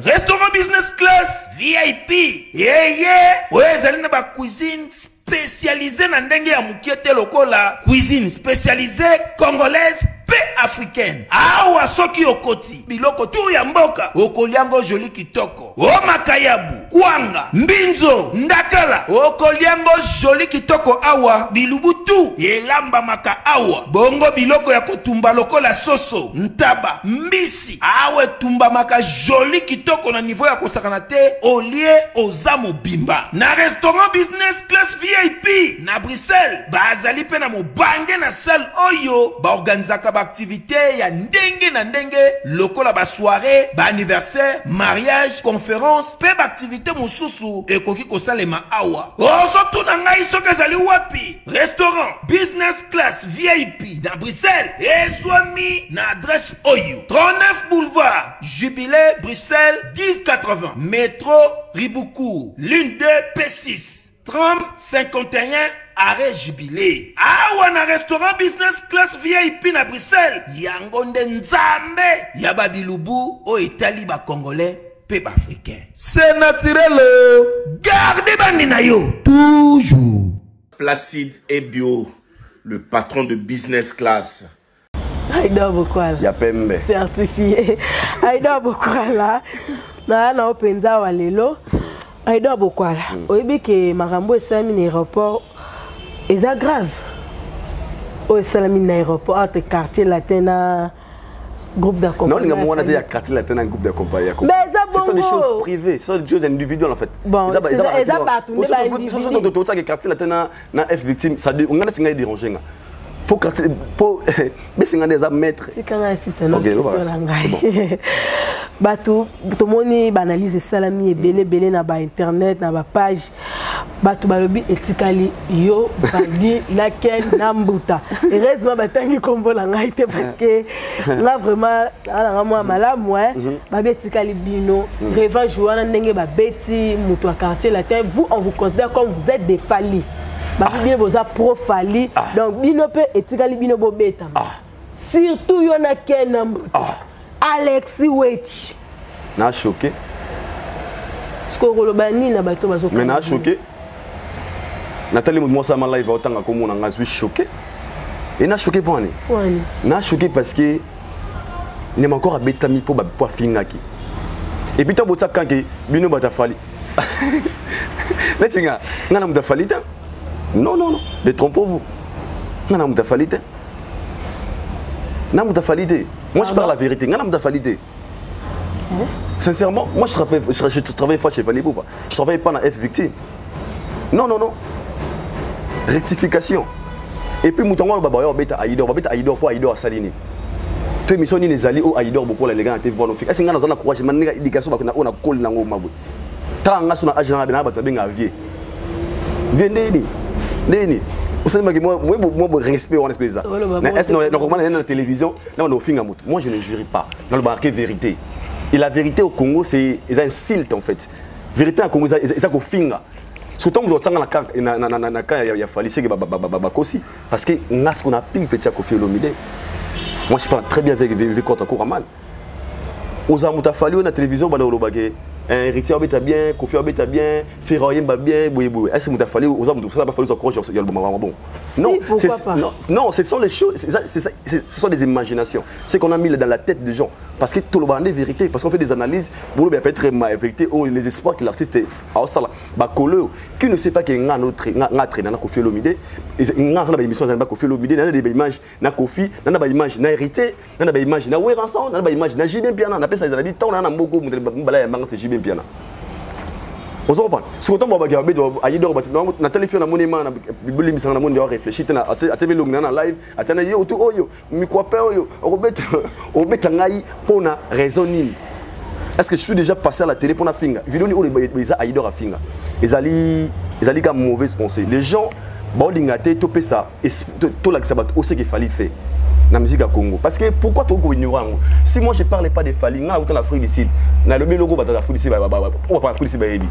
restaurant business class VIP yeah ouais zali na ba cuisine spécialisée dans ndenge ya mukiete lokola cuisine spécialisée congolaise pe africaine awa soki okoti biloko tu ya mboka okoliango joli kitoko o makayabu kwanga mbinzo ndakala okoliango joli kitoko awa bilubutu elamba maka awa bongo biloko ya kotumba lokola soso ntaba mbisi awe tumba maka joli kitoko na niveau ya kosakana te olie ozamo bimba na restaurant business class VIP na Bruxelles bazali pe na mobange na salle oyo ba organizaka ba activité ya ndenge na ndenge lokola ba soirée ba anniversaire mariage conférence pe ba activité mosusu ekoki kosalema awa oso tuna ngai soki ezali wapi restaurant business class VIP na Bruxelles ezwami na adresse oyo 39 boulevard Jubilé Bruxelles 1080 métro Riboucourt l'une 2 P6 30 51 arrêt Jubilé awa na restaurant business class VIP na Bruxelles yango nde nzambe ya babilubu o etali ba congolais pe ba africain c'est naturel gardez bandi na yo toujours Placide et Bio le patron de business class Aïda Bokwala ya pembe certifié Aïda Bokwala na openza wa lelo aido bokwala oyebi ke makambo esalami na aéroport eza grave o esalami na aéroport entre quartier latin na groupe d'accompagnement. Non, il y a quartier latin un groupe d'accompagnement. Mais ce sont des choses privées, ce sont des choses individuelles en fait. Bon, c'est ça quartier latin na F victime, ça on a des dérangés. Pour quartier pour mais c'est des maîtres. C'est quand même si c'est non. Bato tout moni banalise salami et belé na ba internet na ba page bato balobi etikali yo bandi laquelle nambuta heureusement batangi kombo la ngaite parce que là vraiment ala moi malamu ba etikali bino revanche wana ndenge ba beti muto a quartier latin vous on vous considère comme vous êtes des falis ba bien boza pro fali donc bino pe etikali bino bo beta surtout yo na ken nambuta Alexis Wetch. Na choqué. Ce que Rolobani na bato bazo. Mais na choqué. Nathalie moi ça ma live autant comme on a suis choqué. Et na choqué pour ani. Na choqué parce que il m'a encore abetami pour fingaki. Et puis tu as quand que bino bata fali. Laisse-nga, ngana muta fali ta. Non non non, détrompez-vous. Ngana muta fali ta. Na muta fali ta. Moi, je parle la vérité. Sincèrement, moi, je travaille pas chez Valibou. Je ne travaille pas dans F victime. Non, non, non. Rectification. Et puis, Moutango, Baba, Aïdor, pour Aïdor à Salini. Tu es mission les alliés au Aïdor, beaucoup les gars, tu es bon. Est-ce que nous avons courage, on a éducation, on a collé dans le mabou. Tant que nous avons agent, on a bien avié. Venez. Vous savez que moi respect on est ça. Est-ce que dans la télévision, là on a fait un mot. Moi je ne jurie pas. Dans le marqué vérité. Et la vérité au Congo c'est un silt en fait. Vérité au Congo c'est ça qu'on finga. Surtout on doit tsanga na kan il y a fallu c'est que bakosi parce que on a ce qu'on a pile petit à Kofi Olomide. Moi je parle très bien avec Kota Kouraman. Aux amuta fallu na télévision bana olobage. Héritier obéta bien, Kofi obéta bien, Ferroyer va bien, boui. Est-ce que vous avez fallu aux hommes, ça n'a pas fallu s'accrocher sur le bon. Non, ce sont les choses, ce sont des imaginations. C'est qu'on a mis dans la tête des gens. Parce que tout le monde est vérité, parce qu'on fait des analyses, pour le peut-être vérité, ou les espoirs que l'artiste est à Osala, qui ne sait pas qu'il y a un autre, Kofi Olomide, il y a une émission de Kofi Olomide, il y a des images de Kofi, il y a des images de Héritier, il y a des images de Weranson, il y a des images de Jibin Piana, on appelle ça les habitants, on a beaucoup de Jibin Piana. Vous comprenez? Si vous avez Aïdor, na téléphone na monument na bibuli misanga na monde yo réfléchir na atebe long na live atana yo tout oyo mi quoi peur yo obeta ngai pona raisonner. Est-ce que je suis déjà passé à la télé pour na finga vidéo ni o les Aïdor a finga ezali comme mauvaise pensée. Les gens ba lingate topé ça et to la sabat o ce qu'il fallait faire na musique à Congo parce que pourquoi tu ignorant si moi je parlais pas de Fali nga autant l'Afrique du Sud na le logo ba l'Afrique du Sud on va Afrique du Sud ba yebi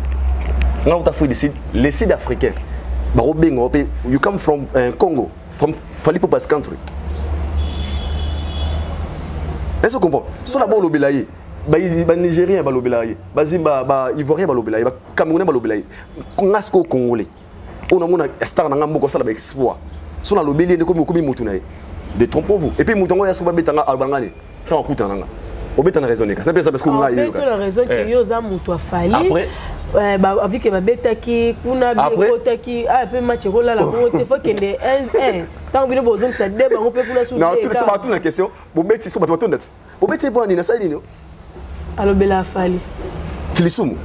nga autant Afrique du Sud les Sud africains ba robengo you come from Congo from Fali Poupa's country est-ce que vous comprenez sur la bonne lobelaye ba Nigérien ba lobelaye ba Zimba ba Ivoirien ba lobelaye ba Camerounais ba lobelaye ngasko congolais on a mona star na ngambo ko sala ba exploit sur la lobeli ne comme mutu na détrompez-vous. Et puis, Moutongo, il y a souvent des gens qui ont été raisonné. C'est parce que vous avez raison que yo za mutu afali. Après avec que babeta ki kuna bikota ki peu match rola la côté faut que les 1-1 tant que besoin ça débat on peut pour soulever. Non, tout ça va tout la question. Bobeti so bato net. Bobeti bon ni na sa ni. Allo bela afali. Kilisumu.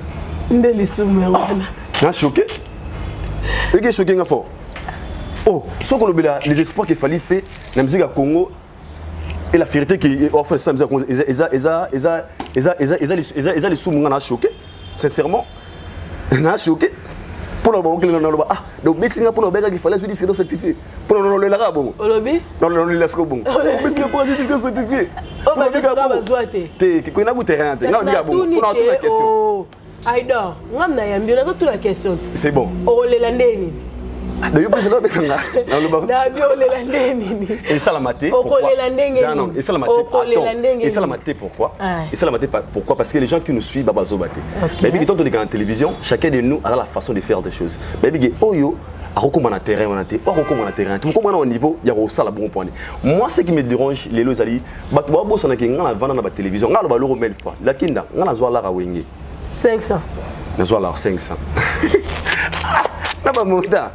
Ndelisumu wana. Na choqué. Et que choqué nga fort. Oh, ce qu'on a les espoirs qu'il fallait faire la musique à Congo et la fierté qui offre ça musique les sous on a choqué sincèrement on a choqué pour le bon donc médecin pour le béga qu'il fallait se dire que certifié pour le lara bon olobi non le laisse bon mais c'est pour dire que certifié pour le béga bon te ko na terrain te na bien bon pour toute la question Aïdor ngamna yambira toute la question c'est bon olela ndeni d'ailleurs parce que là betanga na biolela ndeni et ça la maté pourquoi non et ça la maté et ça la maté pourquoi et ça la maté pourquoi parce que les gens qui nous suivent babazo baté mais bien quand on est dans la télévision chacun de nous a la façon de faire des choses mais bien oyo Comment on terrain, on a terrain, comment on terrain. Tout comment on au niveau, il y a ça la bon point. Moi, ce qui me dérange, les lois ali, batwa boss on a qui ngala vana na télévision, ngala ba loro mille fois. La kinda, ngala zwa la rawenge. 500. Na zwa la 500. Na ba monta.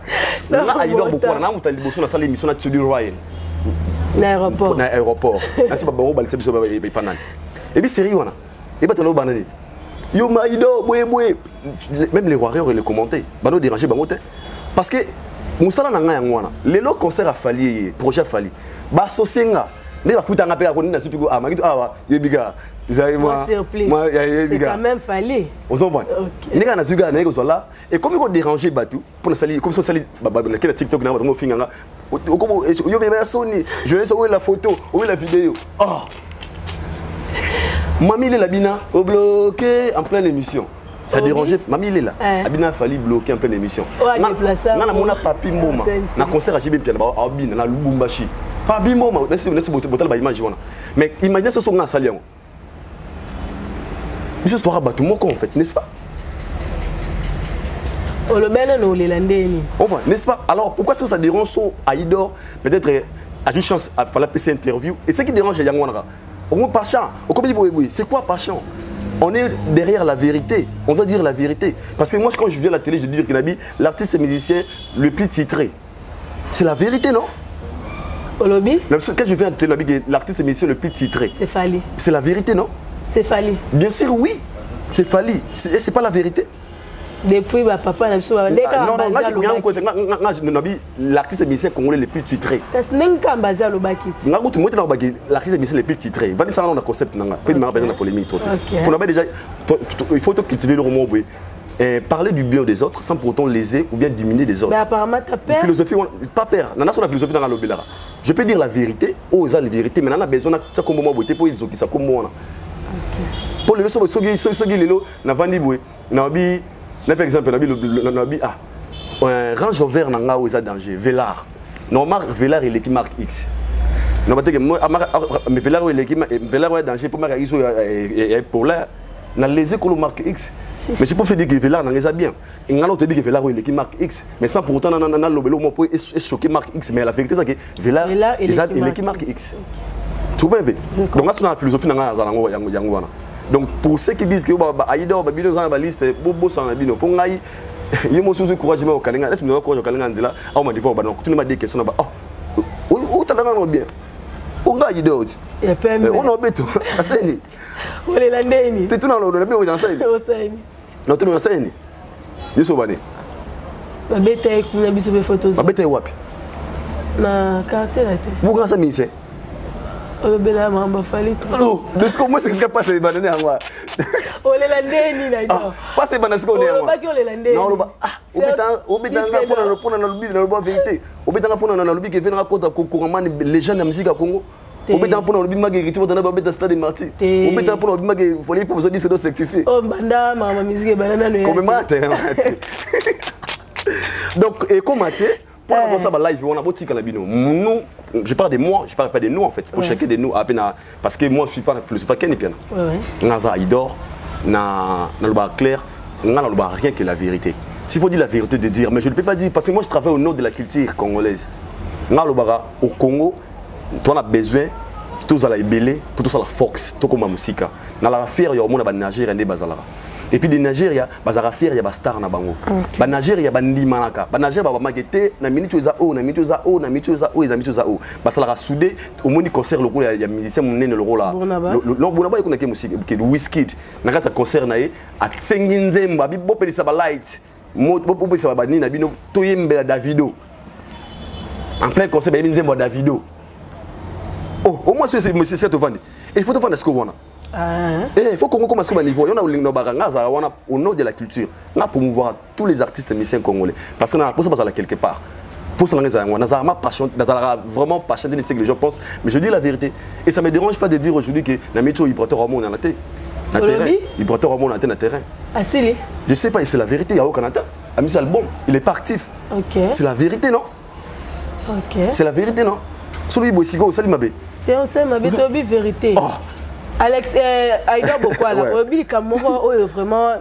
Na ayido beaucoup na muta liboso na sala émission na Tuli Royal. L'aéroport. Na aéroport. Na c'est pas bon ba biso ba panal. Et puis série wana. Et ba tolo banane. Yo maïdo boye. Même les warriors et les commentaires. Bano déranger bango te. Parce que musala na nga yangwana. Lelo concert a fali projet fali. Ba sosenga. Ne ba futa nga pe ko na supiko ah magitu awa yebiga. Moi c'est quand même fallait. Vous comprenez? Ni kana zuga na ko là et comme ko déranger batu pour na sali comme ça sali na kila TikTok na ba ngo finga okobo yo be soni je laisse où la photo où la vidéo. Oh. Mamie la bina au bloqué en pleine émission. Ça dérangeait Mamie là. Abina a fallu bloquer en pleine émission. Na mona papi moma na concert à JB Piano ba abina na Lubumbashi. Papi moma laisse botal ba image wana. Mais imaginez ce son na salian. Monsieur Spora Batou, en fait, n'est-ce pas? N'est-ce pas? Alors pourquoi est-ce que ça dérange Aïdor? Peut-être à une chance à faire la PC interview. Et ce qui dérange Yangwanara, au moins Pachan, c'est quoi Pachan? On est derrière la vérité. On doit dire la vérité. Parce que moi, quand je viens à la télé, je dis que l'artiste et musicien le plus titré. C'est la vérité, non? Quand je viens à la télé, l'artiste et musicien le plus titré. C'est Fali. C'est la vérité, non? C'est Fali. Bien sûr, oui. C'est Fali. C'est pas la vérité. Depuis papa, l'artiste musicien congolais le plus titré. L'artiste musicien le plus titré. Va dire ça dans le concept. Il faut cultiver le roman. Parler du bien des autres sans pour autant léser ou bien diminuer des autres. Mais apparemment, tu as peur. Philosophie, pas peur. La philosophie dans la je peux dire la vérité, oh, ça la vérité, mais on a besoin de ça comme moi pour ils ont qui ça comme moi. Pour les autres, ceux qui les lots, n'a pas dit oui, n'a bi, par exemple, n'a bi ah, un Range Rover n'a pas danger, Velar, normal Velar il est qui marque X. Non pas que moi, mais Velar il est qui Velar est danger pour marquer X et pour là, n'a les écoles marque X. Mais je peux faire dire que Velar n'a pas bien. Il y a l'autre dit que Velar il est qui marque X, mais sans pour autant n'a l'obélo moi pour choquer marque X, mais la vérité c'est que Velar il est qui marque X. Tu vois bien. Donc là c'est la philosophie dans la yango. Donc pour ceux qui disent que Aïdor babino dans la liste bobo sans la bino pour ngai yemo susu courage au kalinga laisse moi courage au kalinga nzila au ma divo ba donc tu m'as des questions ba oh ta dans bien on ga Aïdor on a beto aseni on les landeni tu na lo bien on aseni non tu na aseni biso bane ba beta kuna biso be photos ba beta wapi na quartier là buga sa mise. Oh, bela mamba fallait. Oh, de ce que moi c'est ce qui passe les bananes à moi. Oh les landeni là. Pas ces bananes qu'on est à moi. Non, on bet pour na lobby na vérité. On bet pour na lobby qui vient raconter couramment les gens de la musique à Congo. On bet pour na lobby magé qui vont dans le stade Marty. On bet pour na lobby magé folie pour besoin de se certifier. Oh banda mama musique banana no. Comme matin. Donc et comment pour avoir ça live on a beau tika la bino. Nous je parle de moi, je parle pas de nous en fait. Pour chacun de nous à peine parce que moi je suis pas philosophe Ken Piano. Naza Aïdor na le bas clair, na le bas rien que la vérité. S'il faut dire la vérité de dire mais je ne peux pas dire parce que moi je travaille au nom de la culture congolaise. Na le bas au Congo, on a besoin tous à la belé pour tous à la fox, tout comme musique. Na la faire yo mona ba Nigeria ndé bazala. Et puis de Nigeria, bazara fier ya ba star na bango. Ba Nigeria ba ndimanaka. Ba Nigeria ba magete na minute za o, na minute za o, na minute za o, na minute za o. Ba sala soudé au moni concert le rôle ya musicien monene le rôle là. Non bonaba ko na ke musique ke Wizkid. Na kata concert na ye a tsenginzemba bi bo pelisa ba light. Mo bo pelisa ba ni na bino toyembela Davido. En plein concert ba nzemba Davido. Oh, au moins c'est monsieur c'est te vendre. Et il faut te vendre ce qu'on a. Il faut qu'on commence à niveau. Il y a au nom de la culture. On a promouvoir tous les artistes musiciens congolais. Parce qu'on a ça quelque part. Pour ça, on a vraiment passionné de ce que les gens pensent. Mais je dis la vérité. Et ça ne me dérange pas de dire aujourd'hui que Namito il porte Ramon en terrain. Il porte Ramon en terrain. Je sais pas, c'est la vérité. Il y a au Canada. Ami album, il est pas actif. C'est la vérité, non? C'est la vérité, non? Celui qui est ici, Salimabé. C'est ma vérité. Alex, Aïdor beaucoup là. Obi Kamoro vraiment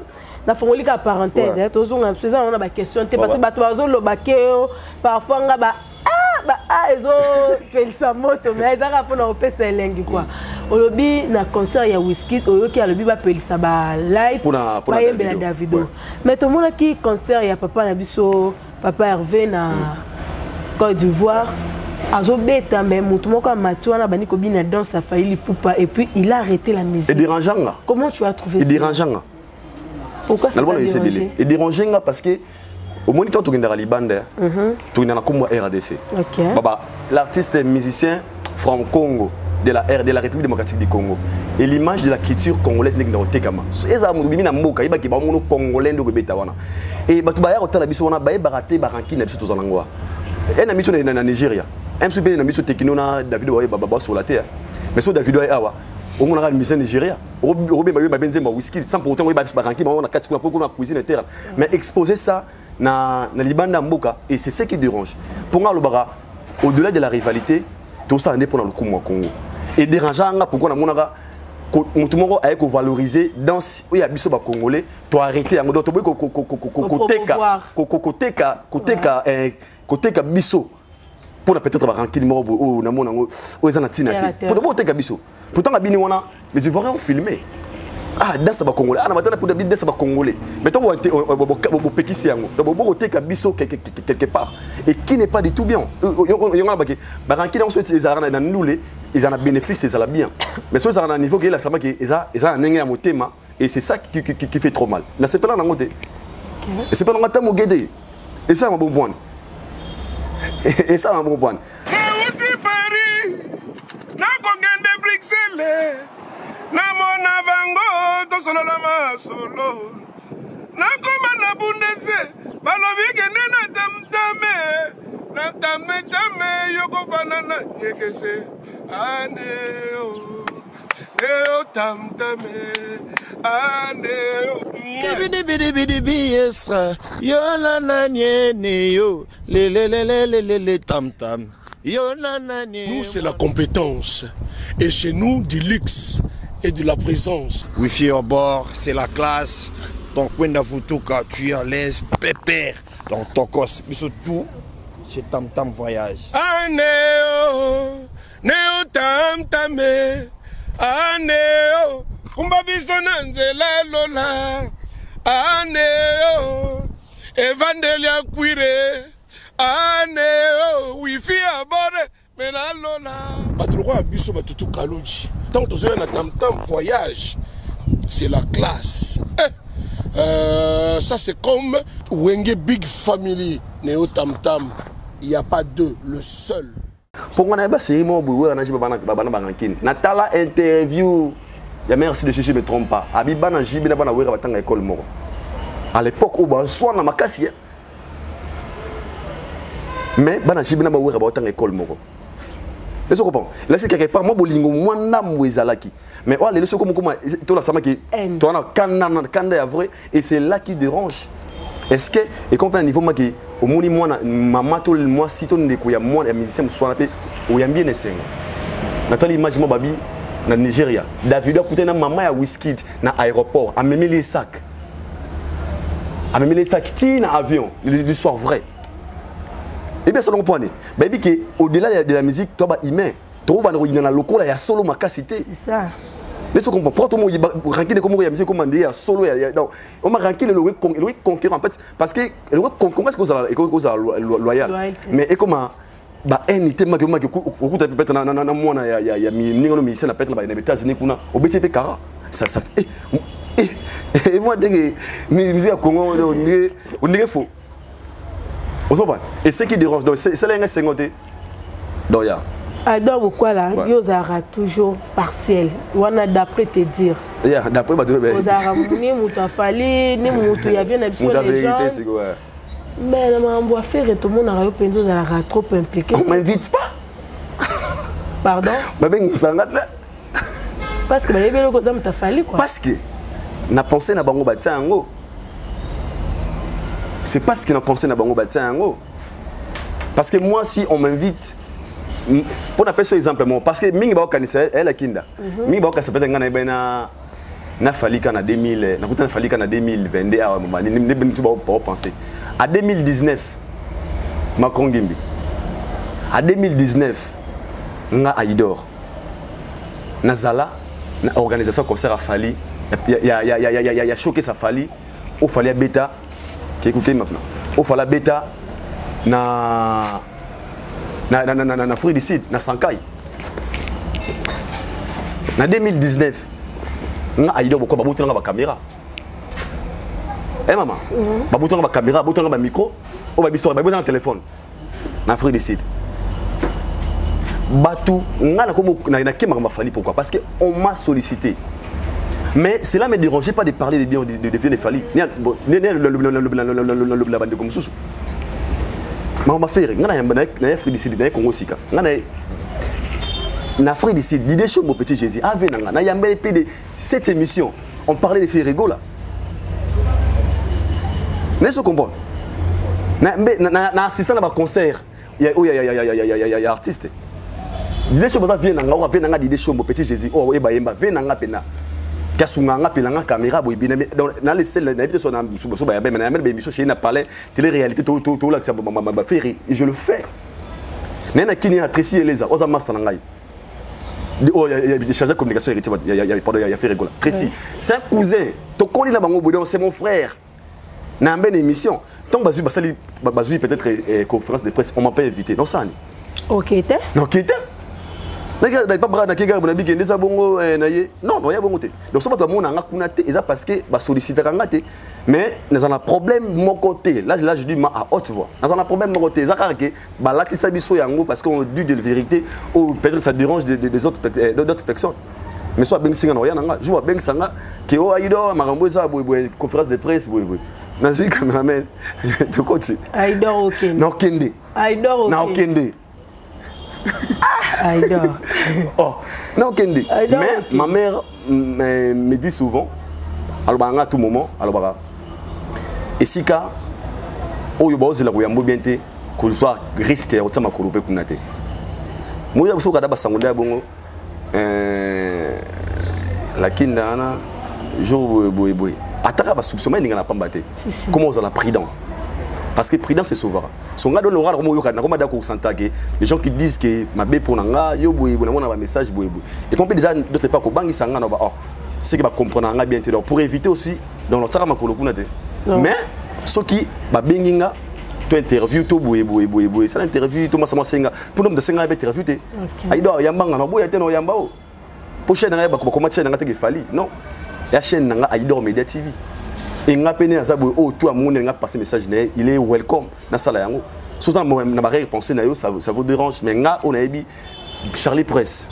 na fongoli ka parenthèse tozonga ça on a ba question te parce que bato bazo lobakeo parfois nga ba ezo pelisa moto mais ezaka pona opesa elengi quoi olobi na concert ya Wizkid oyoki alobi ba pelisa ba light ba yembela Davido mais to mona ki concert ya papa na biso papa Hervé na Côte d'Ivoire azobeta mais mutu moko Mathieu na bani ko bina danse a failli poupa et puis il a arrêté la musique. Et dérangeant. Comment tu as trouvé ça? Dérangeant. Pourquoi ça t'a dérangé? Et dérangeant parce que au moniteur tu es Libanda, tu es dans la Combo RDC. OK. Baba, l'artiste est musicien from Congo de la République démocratique du Congo. Et l'image de la culture congolaise n'est pas tekama. Eza mu bimina mboka iba ki ba mono congolais ndo beta wana. Et batu ba ya otala biso wana ba baraté baranki na biso to zalangwa. Et na mission na Nigeria. MCP na mission techno na Davido wa baba sur la terre. Mais so Davido ay awa. On a une mission Nigeria. Robé ba benzema Wizkid sans pour autant ba baranki on a quatre pour la cuisine terre. Mais exposer ça na Libanda mboka et c'est ce qui dérange. Pour nga lobara au-delà de la rivalité, tout ça n'est pas dans le Congo. Et dérangeant pourquoi na monaka mutu moko aye ko valoriser dans oya biso ba congolais to arrêter yango to boy koteka biso pour peut-être ba rankini moko o na mona ngo o ezana tina te pour bo teka biso pourtant abini wana les Ivoiriens ont filmé ah danse ba congolais ana matana pour de danse ba congolais mettons bo pekisi yango to bo koteka biso quelque part et qui n'est pas du tout bien yonga ba ke ba rankini on souhaite les arana na ndoulé ils en ont bénéfice, ils en ont bien. Mais si ils ont un niveau qui est là, ils ont un niveau à motema et c'est ça qui fait trop mal. Là, c'est pas là dans côté. Et c'est pas dans le temps où guider. Et ça, c'est un bon point. Et ça, c'est un bon point. Paris, na kogende Bruxelles, na mona bango to solo la solo. Na koma na bundese, balobi kende na tamtame. Na tame yoko banana yekese aneo neo tamtame aneo bidi yesra yo na nanye yo le tamtam yo na nanye. Nous c'est la compétence et chez nous du luxe et de la présence. Wifi au bord, c'est la classe. Ton coin d'Avutuka, tu es à l'aise, pépère. Dans ton cos, mais surtout c'est Tam Tam Voyage. Aneo, neo tam tame, aneo, kumbabiso nanzela lola, aneo, evandelia cuire, aneo, wifi abore, mena lola. Batrouwa abiso batutu kaloji. Tant que tu es Tam Tam Voyage, c'est la classe. Ça c'est comme Wenge Big Family, Neo Tam Tam. Il n'y a pas deux, le seul. Pour moi, c'est mon boulot. Natala interview. Il y a merci de chercher, je ne me trompe pas. Abibana Jibina Bana Wera Batanga école moro. À l'époque où on soit dans ma casse, mais Bana Jibina Wera Batanga école moro. Est-ce que vous comprenez? Là, c'est quelque part, moi, bolingo, moi, nam wezalaki. Mais oh, les comme tout la sama qui, tu as kanda ya vrai, et c'est là qui dérange. Est-ce que, et quand on a un niveau moi qui, au moins moi, maman tout le mois si ton ndeko ya moi les musiciens soit appelé, ou yam bien essayer. Nathalie image moi babi, na Nigeria, Davido a coûté na maman ya Wizkid na aéroport, a memé les sacs, ti na avion, l'histoire vraie. Et bien ça donc point. Baby qui au-delà de la musique, toi bah humain, toi bah dans la loco là, il y a solo ma capacité. C'est ça. Laisse comprendre. Pour tout le monde, ranking comme il y a musique comme il y a solo, non. On m'a ranké le conquérant en fait parce que le conquérant c'est cause loyal. Mais et comment bah un était ma que au coup peut-être na moi na ya ningono musicien na peut-être na États-Unis kuna au BCP Kara ça et moi dès que musique à Congo on dirait faux. Et ce qui dérange, c'est là que donc, alors pourquoi là, ils aura toujours partiel. On a d'après te dire. D'après bah tu veux. Ils aura ni mouton fali, ni mouton y avait n'habitude les gens. C'est quoi? Mais on va faire et tout le monde a répondu dans la trop impliqué. On m'invite pas. Pardon? Bah ben sangat là. Parce que bah les vélos comme ça m't'a fallu quoi. Parce que na pensé na bango batia ango. C'est pas ce qu'il a pensé na bango batia ango. Parce que moi si on m'invite pour appeler ce exemple parce que mingi ba kanisa elle a kinda mingi ba kanisa peut-être ngana bena na falika na 2000 na kuta na falika na 2022 awa mama ne ben tu ba penser à 2019 Makongimbi à 2019 nga Aïdor Nazala na organisation concert à Fali il y a choqué ça Fali au Fali bêta qui écoutez maintenant au Fali bêta na fruit du site na Sankai na 2019 nga Aïdor boko ba botanga ba caméra maman ba botanga ba caméra botanga ba micro o ba biso ba botanga téléphone na fruit du site Batou, pourquoi? Parce qu'on m'a sollicité. Mais cela ne me dérangeait pas de parler des biens de Fali. La bande de Komsoussou. Mais on m'a fait, on a un fruit d'ici, on a un Congo Sika. On a un fruit d'ici, l'idée chaud, mon petit Jésus. On a un de cette émission. On parlait de Ferrego là. N'est-ce qu'on comprend? On a assisté à un concert. Il y a artiste. Les choses viennent à des choses, mon petit Jésus. Oh, viennent à pena. Kasunga pelanga caméra boy bien dans les selles n'habite sur na so ba même na même émission chez na parler télé réalité tout là que ça m'a fait je le fais. Nena kini a Tracy Eleza oza master ngai. Oh il y a chargé de communication il y a fait rigoler. Tracy, c'est un cousin. To koni na bango boy c'est mon frère. Na ben émission. Tant bazu basali bazu peut-être conférence de presse on m'a pas invité. Non ça ni. OK était. Non OK était. Non, non, il y a bon côté. Donc, ça va être parce que solliciter mais nous avons un problème de mon côté. Là, je dis à haute voix. Nous avons un problème de mon côté. Parce qu'on dit de la vérité ou peut-être ça dérange des autres personnes. Mais soit bien singa je vois bien sanga que oh Aïdor marambo ça conférence de presse nazi cameraman de côté Aïdor OK non kende Aïdor OK non kende Aïdor. Oh, non, Kendi. Mais ma mère me dit souvent, alors à tout moment, alors et si cas, oh yo baozi la kuyambo biente, que soit risque ya otama korope kunate. Moi ya buso kada basangola bongo, la kinda ana jour boy. Ataka ba soupçonner ninga na pambate. Comment on a prudent? Parce que prudence c'est souverain. Son gars donne l'oral les gens qui disent que ma bé pour nanga yo boy un message boy. Et qu'on peut déjà d'autres pas ko bangi sanga no ba oh c'est que ba comprendre nga bien pour éviter aussi dans notre sarama ko lokuna te. Mais ceux qui ba benginga to interview to boy ça l'interview to masama senga pour nous de senga ba interview te. Aïdor yambanga no boy te no yamba o. Pour chaîne nga ba ko comment chaîne nga te Fali. Non. La chaîne nga Aïdor Media TV. Et nga peine à zabou oh tout à mon nga passer message il est welcome na sala yango souvent na ba réponse na yo ça vous dérange mais nga on a dit Charlie Press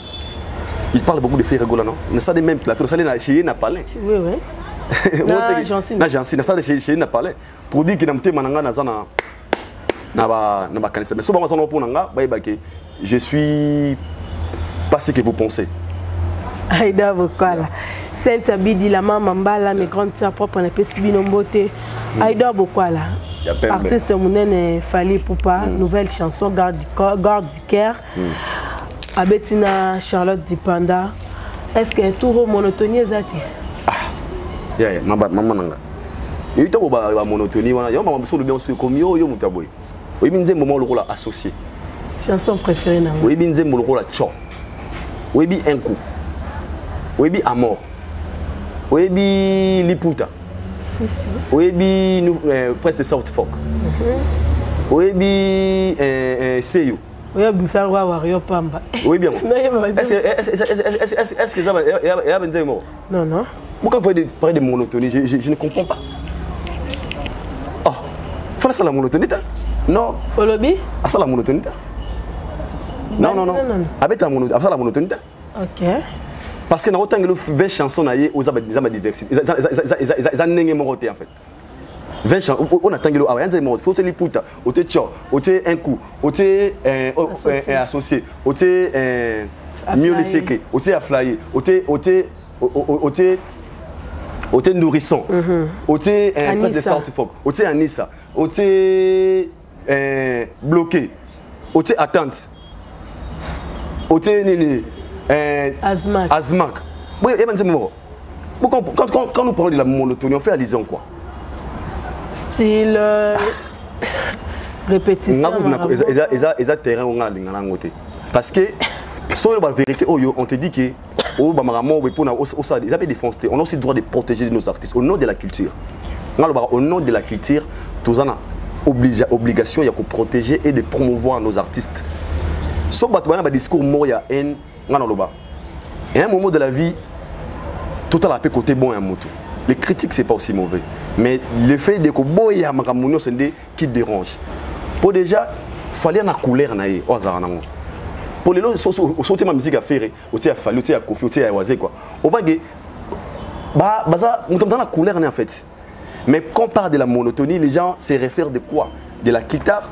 il parle beaucoup de faire rigoler non na ça des mêmes plateaux ça na chez na parler oui na jansi na ça de chez na parler pour dire que na mté mananga na zana na ba kanisa mais souvent ça non pour nga ba ke je suis pas ce que vous pensez Aïda Bokwala Sainte Abidi la maman Mbala mes grandes sœurs propres na pesi binombote Aïda Bokwala artiste munene Fali Poupa nouvelle chanson garde du cœur Abetina Charlotte Dipanda est-ce que tout monotonie ezati maman nanga et to ba monotonie wana yo maman solo bien sur comme yo mutaboy oui binze moment le rôle associé chanson préférée na oui binze le rôle cho oui bi un coup oui bi amour oui bi liputa oui bi presque soft folk oui bi seyo oui bi sarwa wario pamba oui bien est-ce que ça va y a benze mo non pourquoi vous parlez de monotonie je ne comprends pas oh faut ça la monotonie non Olobi ça la monotonie non avec la monotonie OK parce que dans autant que 20 chansons na ye aux abadizama diversité ça n'engé moroté en fait 20 chansons on attend que ah yanze mo faut te liputa o te cho o te un coup o te associé o te mieux le seke o te aflayer o te nourrisson o te presse de sorte folk o te Anissa o te bloqué o te attente o te nini Azmak. Oui, il y a un Quand nous parlons de la monotonie, on fait allusion quoi? Style répétition. Parce que sur la vérité, on te dit que on a aussi le droit de protéger nos artistes au nom de la culture. Au nom de la culture, tous en a obligation de protéger et de promouvoir nos artistes. Sauf que un discours mort, il y a un et un moment de la vie, tout à la paix côté bon et un moto. Les critiques, c'est pas aussi mauvais. Mais le fait de que bon et un mono, c'est des qui dérange. Pour déjà, il fallait une couleur naïe au hasard. Pour les autres, sauter ma musique à faire, au tir à fallu, au tir à coffee, au tir à oiser quoi. Au bas que ça, on dans la couleur en fait. Mais quand on parle de la monotonie, les gens se réfèrent de quoi? De la guitare?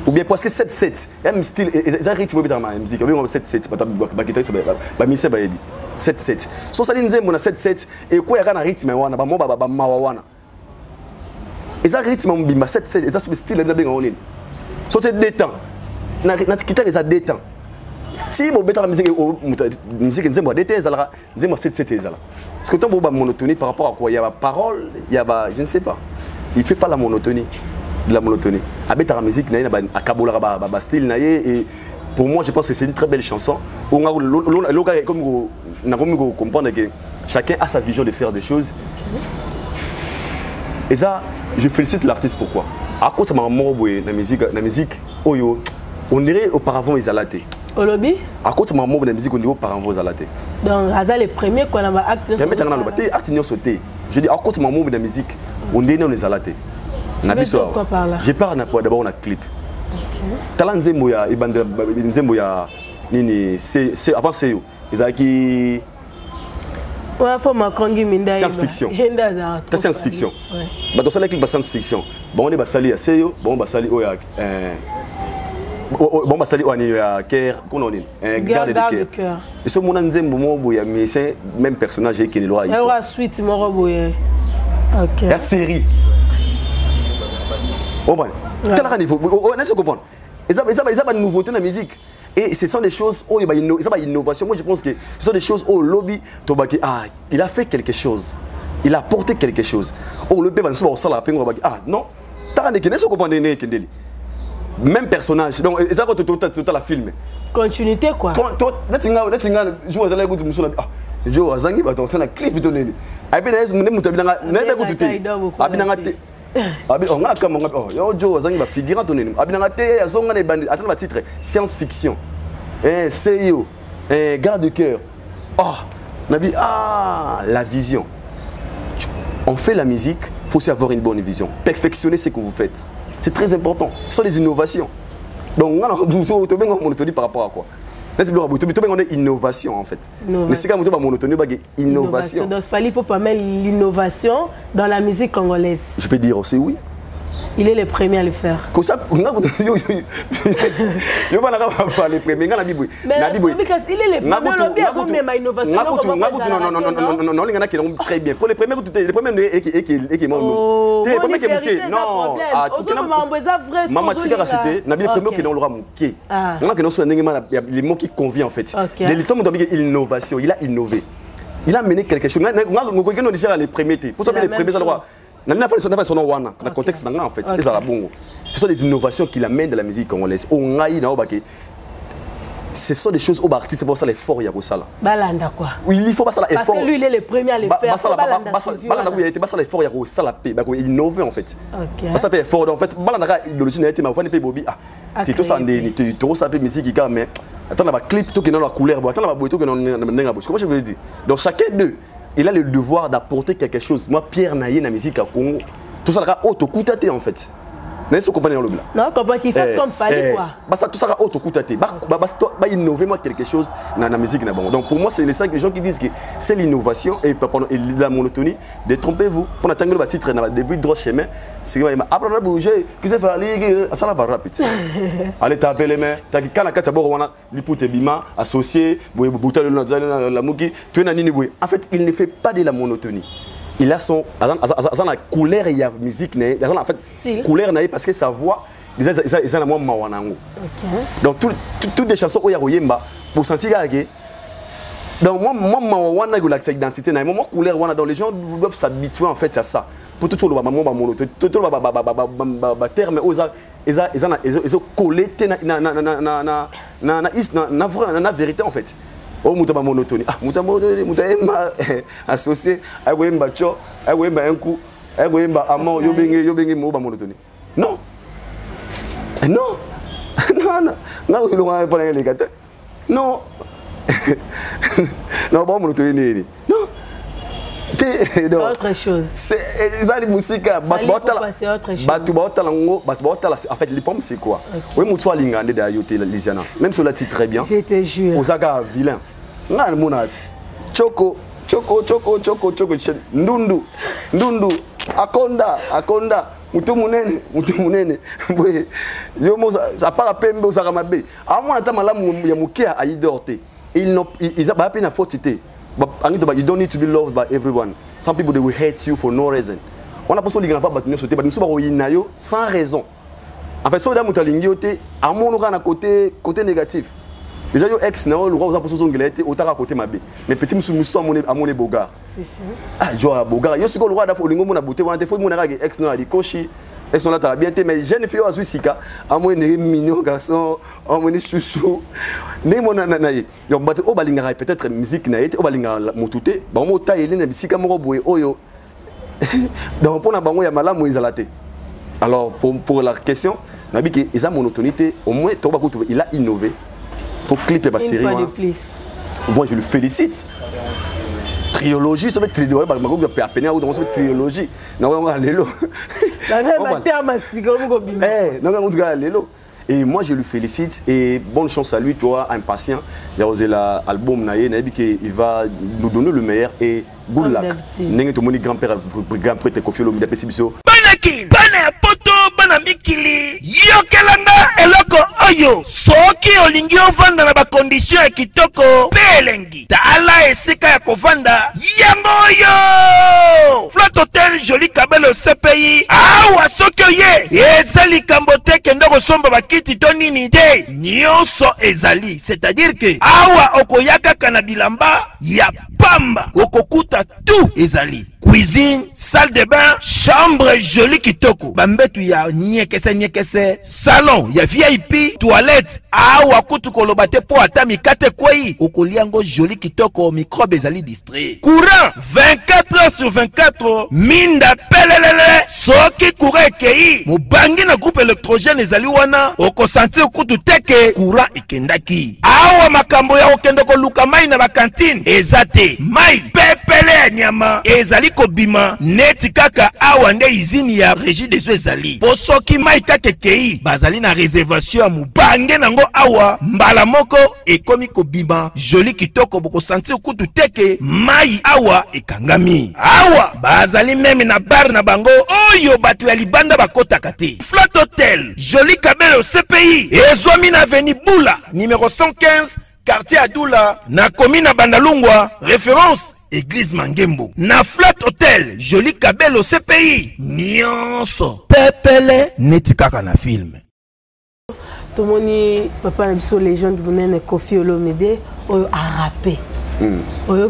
Ou bien parce que 7-7, il y a un style, il y a un rythme dans ma musique, il y a un 7-7, ma guitare, c'est 7-7. So ça dit que 7-7, et quoi il y a un rythme, il y a un rythme, il y a 7-7, il y a un style, il y a un so c'est détend. La guitare, il y a détend. Si vous mettez la musique, il y a des thèses, il y a 7-7. Parce que tant que monotonie par rapport à quoi? Il y a la parole, il y a, je ne sais pas. Il ne fait pas la monotonie. De la monotonie. Avec la musique, il y a un style. Et pour moi, je pense que c'est une très belle chanson. Comme on comprend que chacun a sa vision de faire des choses. Et ça, je félicite l'artiste pourquoi? À cause de la musique, on dirait auparavant ils allaient. Au lobby? À cause de la musique, on dirait auparavant ils allaient. Donc, c'est les premiers qu'on a acté. Je dis à cause de la musique, on dirait qu'ils allaient. J'ai parlé d'abord on a clip. Avant c'est science-fiction. C'est science-fiction. Dans ce clip science-fiction. Bon on est basali à Seyo, bon basali bon basali on est à Caire, qu'on est garde de cœur. Et ce mon nzembo mo ya mais c'est même personnage qui est le histoire. Suite mo roboye. OK. La série. Oh bon. Quel niveau? On est comprendre. Ils ont une nouveauté dans la musique. Et ce sont des choses où il y a une innovation. Moi je pense que ce sont des choses où le lobby, il a fait quelque chose. Il a apporté quelque chose. Oh le bébé, ah non. Même personnage. Donc ils ont tout la film. Continuité quoi. Jo azangi bato na clip to nini. Abina yesu mune mutu abina na be kututi. Abina ngate. Abi on ngaka monga yo jo azangi ba figurant to nini. Abina ngate ya zonga na bandi atana ba titre science fiction. CEO garde de cœur. Oh, nabi la vision. On fait la musique, il faut aussi avoir une bonne vision. Perfectionner ce que vous faites. C'est très important. Ce sont des innovations. Donc on a monotonie par rapport à quoi? On a innovation en fait. Mais c'est quand même monotonie, innovation. Donc il fallait pas mettre l'innovation dans la musique congolaise. Je peux dire aussi oui. Il est le premier à le faire. Comme ça, il est le premier. Non, très bien. Pour les premiers, les premiers les mots qui conviennent en fait. L'innovation, il a innové. Il a mené quelque chose. Les premiers. Pour ça, les premiers endroits. Le contexte en fait, ce sont des innovations qu'il amène de la musique congolaise. Ce sont des choses où l'artiste va faire l'effort. Balanda quoi. Oui, il faut pas ça l'effort. Parce que lui il est le premier à le faire. Balanda il était pas ça l'effort, il ça la paix, il innove en fait. OK. Ça fait effort en fait. Balanda l'origine était ma voix n'est Bobby. Ah, tu tout ça tu tout ça musique qui mais attends la clip tout qui dans la couleur, attends la boîte tout qui dans comment je veux dire. Donc chacun d'eux il a le devoir d'apporter quelque chose. Moi, Pierre Naye, la musique à Congo, tout ça sera auto-coutaté en fait. Mais ce qu'on comprend là. Non, comprends qu'il fasse comme fallait quoi. Tout ça sera auto-coutaté. Bah innover moi quelque chose dans la musique. Donc pour moi, c'est les 5 gens qui disent que c'est l'innovation et la monotonie. Détrompez-vous. Pour attendre le titre dans le début de droit chemin, c'est que après on a bougé, qui s'est fait ça va rapide. Allez taper les mains. T'as quand la carte d'abord on a l'hypothèse bima associé, la muki, tu es nini boy. En fait, il ne fait pas de la monotonie. Il a son la couleur et la musique en fait couleur parce que sa voix ils ont moi mawanango. Donc toutes les chansons où il y a pour sentir que Donc moi on a l'accès identité na moi couleur wana donc les gens doivent s'habituer en fait à ça. Pour tout le maman mono tout le terme ils ont collé na vérité en fait. Oh mutaba monotonie. Ah mutaba associé à wemba cho, à wemba un coup, à wemba amant yo bengi mo ba monotonie. Non. Non. Non. Non, il aura pas les gars. Non. Non, bon monotonie. Non. C'est autre chose. C'est la musique. En fait, les pommes, c'est quoi? Oui, mon toit lingande de Ayoté, Lisiana. Même sur la titre très bien. Je te jure. Osaka vilain. Nga le monat. Choco. Ndundu. Akonda. Mutu munene. Yo mo ça part à pembe Osaka mabe. À moi ata malamu ya mukia aidorte. Ils a pas peine à fautité. You don't need to be loved by everyone. Some people they will hate you for no reason. On a pas besoin de pas battre sauter, mais nous sommes inayo sans raison. En fait, so da mutalingi ote, à mon côté négatif. Déjà yo ex na le roi aux apostles ngelaité otaka côté mabe. Mais petit musu à mon bogar. C'est ça. Ah, joa bogar. Yo siko le roi da fo lingo mona beauté wana te fo mona ka ex na ali koshi. Elles sont là, tu as bien été, mais jeune fille, à moi, mignon garçon, à moi, chouchou. Ne mon nanaï. Peut-être musique naïte, au balinga motouté, bon, mot taille, il y a musique à mon boy, oyo. Donc, pour la bango, il y a malade, moi, ils alors, pour la question, ils ont monotonité, au moins, il a innové pour clipper ma série. Une fois de plus. Moi, je le félicite. Trilogie, ça veut dire trilogie, parce que à peine on se trilogie. Non, on va l'élo. Et moi je le félicite et bonne chance à lui, toi, impatient. Il a osé l'album Naye, il va nous donner le meilleur et good luck. N'est-ce pas mon grand-père te confier le milieu de Banaki, bana poto, bana mikili, yokelanga eloko oyo. Soki olingi ovanda na ba condition ya kitoko, pelengi. Taala esika ya kovanda, yango yo. Flat Hotel Joli Kabelo CPI, awa soki oye, ezali kambote kendo kosomba bakiti to nini te, nyonso ezali. C'est-à-dire que awa okoyaka kana bilamba ya pamba, okokuta tout ezali. Cuisine, salle de bain, chambre jolie kitoko. Bambetu ya nyekese, salon ya VIP, toilette. Awa kutu kolobate po atami kate kwei. Okoliango jolie kitoko, microbe ezali distrait. Courant 24h/24. Minda pelelele. Soki courant kei. Mubangi na groupe électrogène ezali wana. Oko sentir kutu teke courant ikendaki. Awa makambo ya okendoko luka mai na ba cantine. Ezate mai pepele nyama ezali kobima neti kaka awa nde izini ya régie des eaux ezali. Posoki mai kake kei bazali na réservation ya mubange nango awa mbala moko ekomi kobima joli kitoko boko sentir kutu teke mai awa ekangami. Awa bazali meme na bar na bango oyo batu ya libanda bakota kate. Flat Hotel Joli Kabelo CPI ezwami na avenue Bula numéro 115 quartier Adoula na commune Bandalungwa référence Église Mangembo. Na Flat Hotel Joli Kabelo CPI nyonso pepele neti kaka na film. Tomoni papa na biso légende bonene Koffi Olomide oyo a rappé.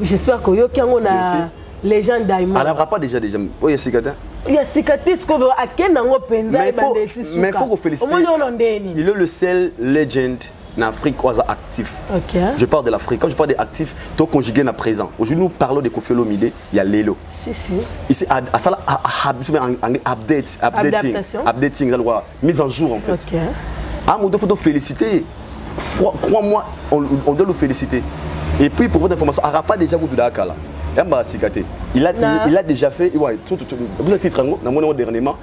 J'espère que yo kango na légende Diamond. Elle n'a pas déjà oyo sikata. Il y a cicatrice qu'on veut à quel nango penza mais il faut féliciter. Il est le seul legend en Afrique actif. Okay. Je parle de l'Afrique. Quand je parle d'actif, tout conjugué à présent. Aujourd'hui, nous parlons de Koffi Olomide, il y a Lelo. Si. Ici, updating, mise en jour en fait. Okay. Ah, on doit féliciter. Crois-moi, on doit le féliciter. Et puis, pour votre information, il n'y a pas déjà beaucoup de Dakar. Il a déjà fait, vous avez dit dernièrement,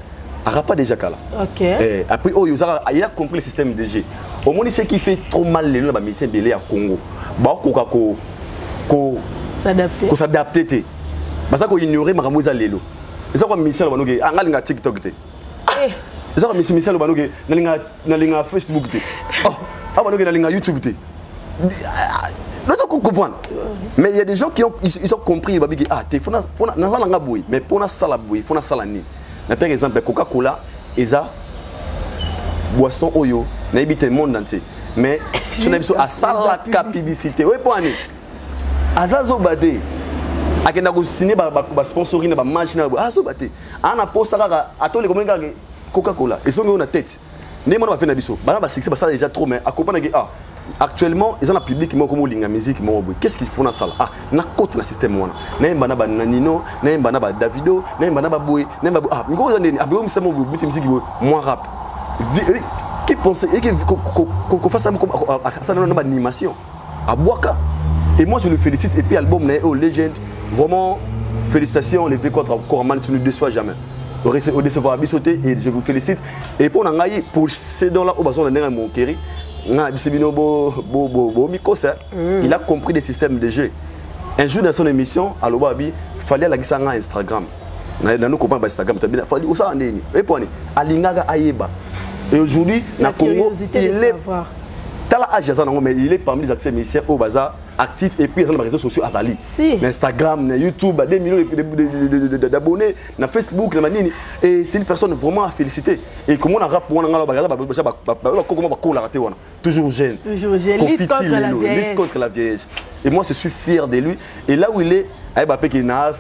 il n'a pas déjà Kala. Ok. Après, il a compris le système DG. Au moins, ce qui fait trop mal les gens, c'est belé à Congo. Ko s'adapter. Parce qu'on ignorait Maramouza Lelo. C'est ça qu'on Michel Banogue, on a TikTok. C'est ça qu'on Michel Banogue, on a Facebook. Oh, on a YouTube. Mais il y a des gens qui ont compris mais pour par exemple Coca-Cola eza boisson oyo na habite monde entier mais si on a besoin à ça la publicité oui pour année azazo bate akenda ko signer ba sponsoring na ba match na azo bate ana posa kaka atole comme ngaka Coca-Cola et sont na tête ne mona ba fait na biso ba succès ba ça déjà trop mais accompagner actuellement ils ont la public mo comme linga musique mo qu'est-ce qu'il faut na sala na côté na système wana na mbana ba Nino na mbana ba Davido na mbana ba Boy na ba ngoko ndeni abyo msemo bu musique moins rap qui pense et qu'on fasse ça comme une animation à Boaka. Et moi je le félicite. Et puis l'album au Legend, vraiment félicitations les V4 Coraman, tu ne déçois jamais. Au décevoir à sauter et je vous félicite. Et pour Nangaï, pour ces dons-là, au besoin de mon Kerry, il a compris les systèmes de jeu. Un jour dans son émission, à l'Obabi, il fallait la glisser sur Instagram. Nous comprenons Instagram, il fallait où ça en est. Et pour Alingaga Ayeba. Et aujourd'hui, dans le Congo, il est parmi les acteurs musiciens au bazar actifs et puis dans les réseaux sociaux Azali. Instagram, YouTube, des millions d'abonnés, dans Facebook, et c'est une personne vraiment à féliciter. Et comment on a rap pour toujours jeune. Toujours jeune. Lutte contre la vieillesse. Et moi je suis fier de lui. Et là où il est, Mbappé qui n'a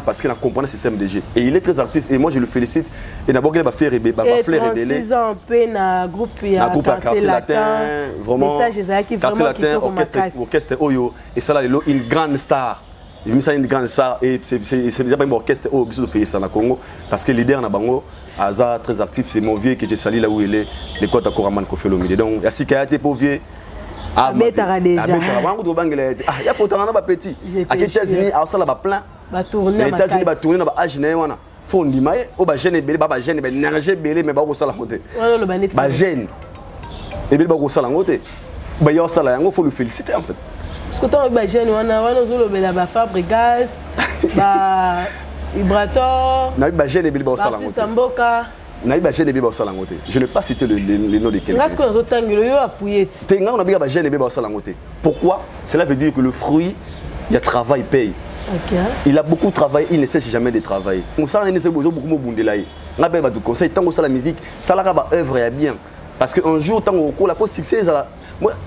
parce qu'il a compris le système de jeu. Et il est très actif et moi je le félicite. Et d'abord il va faire révéler. 36 ans dans le groupe Quartier Latin. Vraiment. Quartier Latin, orchestre Oyo. Et ça là, une grande star. Il a une grande star et c'est déjà pas un orchestre Oyo qui fait ça au Congo. Parce que le leader na bango, Aza très actif, c'est mon vieux que je salue là où il est. Les Kota Koraman Kofi Olomide. Donc il y a si Kayate pour vieux. Ah, mais t'as déjà. Il y a pourtant un petit. À États-Unis, à ça là plein. Ba tourner ma États-Unis ba tourner na ba âge na wana. Faut ndimaye o ba jeune belé ba jeune be nanger belé mais ba ko sala ngote. Ba jeune. Et belé ba ko sala ngote. Ba yo sala yango faut le féliciter en fait. Parce que tant ba jeune wana zo bela ba Fabregas ba Vibrator. Na ba jeune belé ba ko sala ngote. Artiste Mboka. Na ba jeune belé ba ko sala ngote. Je ne vais pas citer le nom de quelqu'un. Parce que zo tangelo yo appuyer. Tenga on a ba jeune belé ba ko sala ngote. Pourquoi? Cela veut dire que le fruit il y a travail paye. Okay. Il a beaucoup travaillé, il ne cesse jamais de travailler. On sait qu'il beaucoup de bundelaï. On a besoin de conseils. Tant que la musique, ça la œuvre est bien. Parce qu'un jour, tant que la poste succès,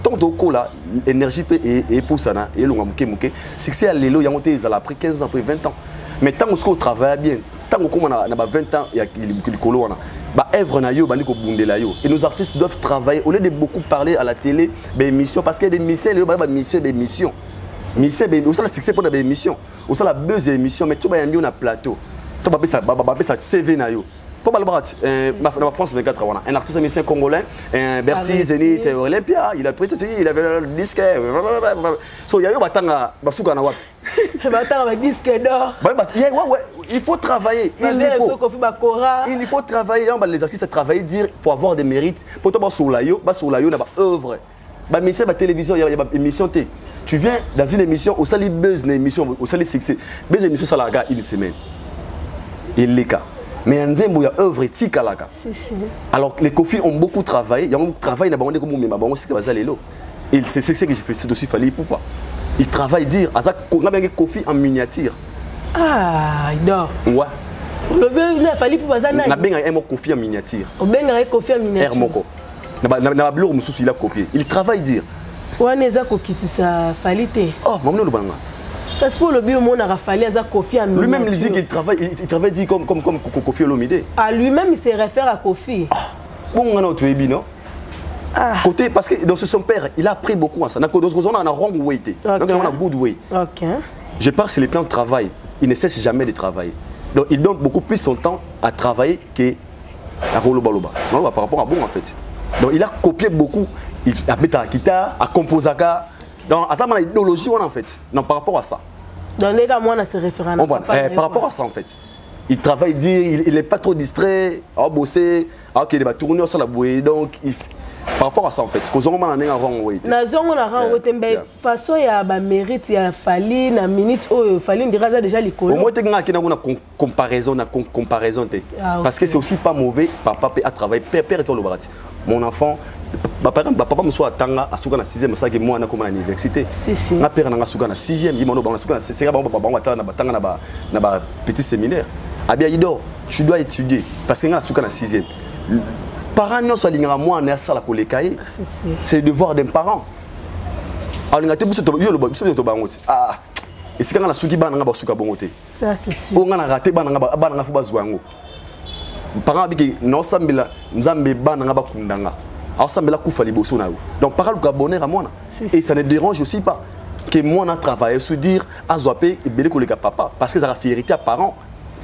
tant que la énergie et pour ça, et l'on a mouké. Succès à l'élo, il y a après 15 ans, après 20 ans. Mais tant qu'on travaille bien, tant qu'on a 20 ans, il y a le colo. Œuvre na yo, bandiko bundelaï. Et nos artistes doivent travailler au lieu de beaucoup parler à la télé, des missions, parce qu'il y a des missions, des missions. Mais c'est bien, aussi la succès pour des émissions, aussi la buzz émission, mais tu vas y aller au plateau. Tu vas pas ça CV na yo. Pour la France 24 ans, un artiste musicien congolais, Bercy, Zénith, Olympia, il a pris tout, il avait le disque. So il y a eu batanga basuka na wapi. Batanga avec disque d'or. Il faut travailler, il faut travailler, les artistes travailler dire pour avoir des mérites, pour toi sur la yo na ba œuvre. Bah mais c'est la télévision, il y a une émission T. Tu viens dans une émission, au sali buzz une émission, au sali succès. Buzz émission ça la gars une semaine. Il les cas. Mais en Zembo il y a œuvre tika la gars. Alors les Kofi ont beaucoup travaillé, ils ont travaillé na bango comme mais bango c'est que bazali lo. Et c'est ce que j'ai fait c'est aussi fallait pourquoi. Ils travaillent dire azak on a bien Kofi en miniature. Ah, il dort. Ouais. Le bien il a fallu pour bazali. Na bien un Kofi en miniature. On bien un Kofi en miniature. Moko. Na blur mususu il a copié. Il travaille dire. Waneza kokitisa falite. Oh, maman le banga. Parce que le bio mon a fallu za Kofi en lui-même il dit qu'il travaille dit comme Kofi Olomide. Ah lui-même il se réfère à Kofi. Bon on a autre ebi non. Côté parce que dans son père, il a appris beaucoup à ça. Dans on a wrong way. Donc on a good way. OK. Je parle sur les plans de travail, il ne cesse jamais de travailler. Donc il donne beaucoup plus son temps à travailler que à Rolobaloba. Non, par rapport à bon en fait. Donc il a copié beaucoup, il a mis la guitare, a composé ça. Donc à ça, il y a l'idéologie en fait. Non, par rapport à ça. Donc les gars, moi, on se réfère à par rapport à ça en fait. Il travaille, il n'est pas trop distrait, à bosser, il va tourner sur la bouée. Donc par rapport à ça en fait, parce que on a un rang way. On a rang way, mais façon il y a ba mérite, il y a fallu na minute oh fallu dire déjà l'école. Au moins tu as une comparaison, parce que c'est aussi pas mauvais papa a travaillé père et toi le barati. Mon enfant papa me soit tanga a souka na 6e ça que moi na comme à l'université. Na père na souka na 6e, il m'a na souka c'est ba tanga na ba petit séminaire. Abia Ido, tu dois étudier parce que na souka na 6e. Parents non soit moi on est ça la c'est le devoir d'un parent. alinga te biso to yo lo biso to bangoti ah esika nga na suki bana nga basuka bongote ça c'est sûr o nga na raté bana nga fu bazwango parents biki no sambila nzambe bana nga bakundanga alors sambela kufa liboso na yo donc parents lu abonner à moi et ça ne dérange aussi pas que moi na travailler se dire azwape et belé koleka papa parce que ça la fierté à parents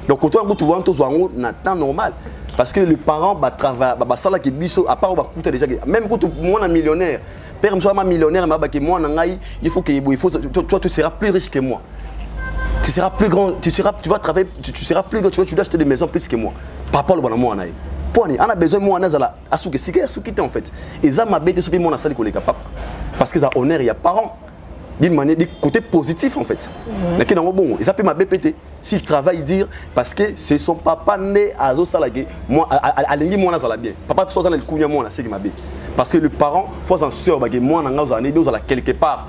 donc quand on tu vois to zwango na temps normal parce que les parents ba travailler ba sala ki biso à part ba kuta déjà même quand moi na millionnaire père monsieur ma millionnaire m'a que moi na ngai il faut toi tu seras plus riche que moi tu seras plus grand tu vas travailler tu seras plus grand tu dois acheter des maisons plus que moi papa le bon moi na poni on a besoin moi na zala asuke sika asuki en fait et ça m'a bête sur moi na sali koleka papa parce que ça honneur il y a parents d'une manière du côté positif en fait mais qui n'ont bon ça peut m'a bête s'il travaille dire parce que c'est son papa né à zo salagé moi alingi moi na zala bien papa so zana le kunya moi na c'est qui m'a bête parce que le parent faut en sûr que moi na za né za quelque part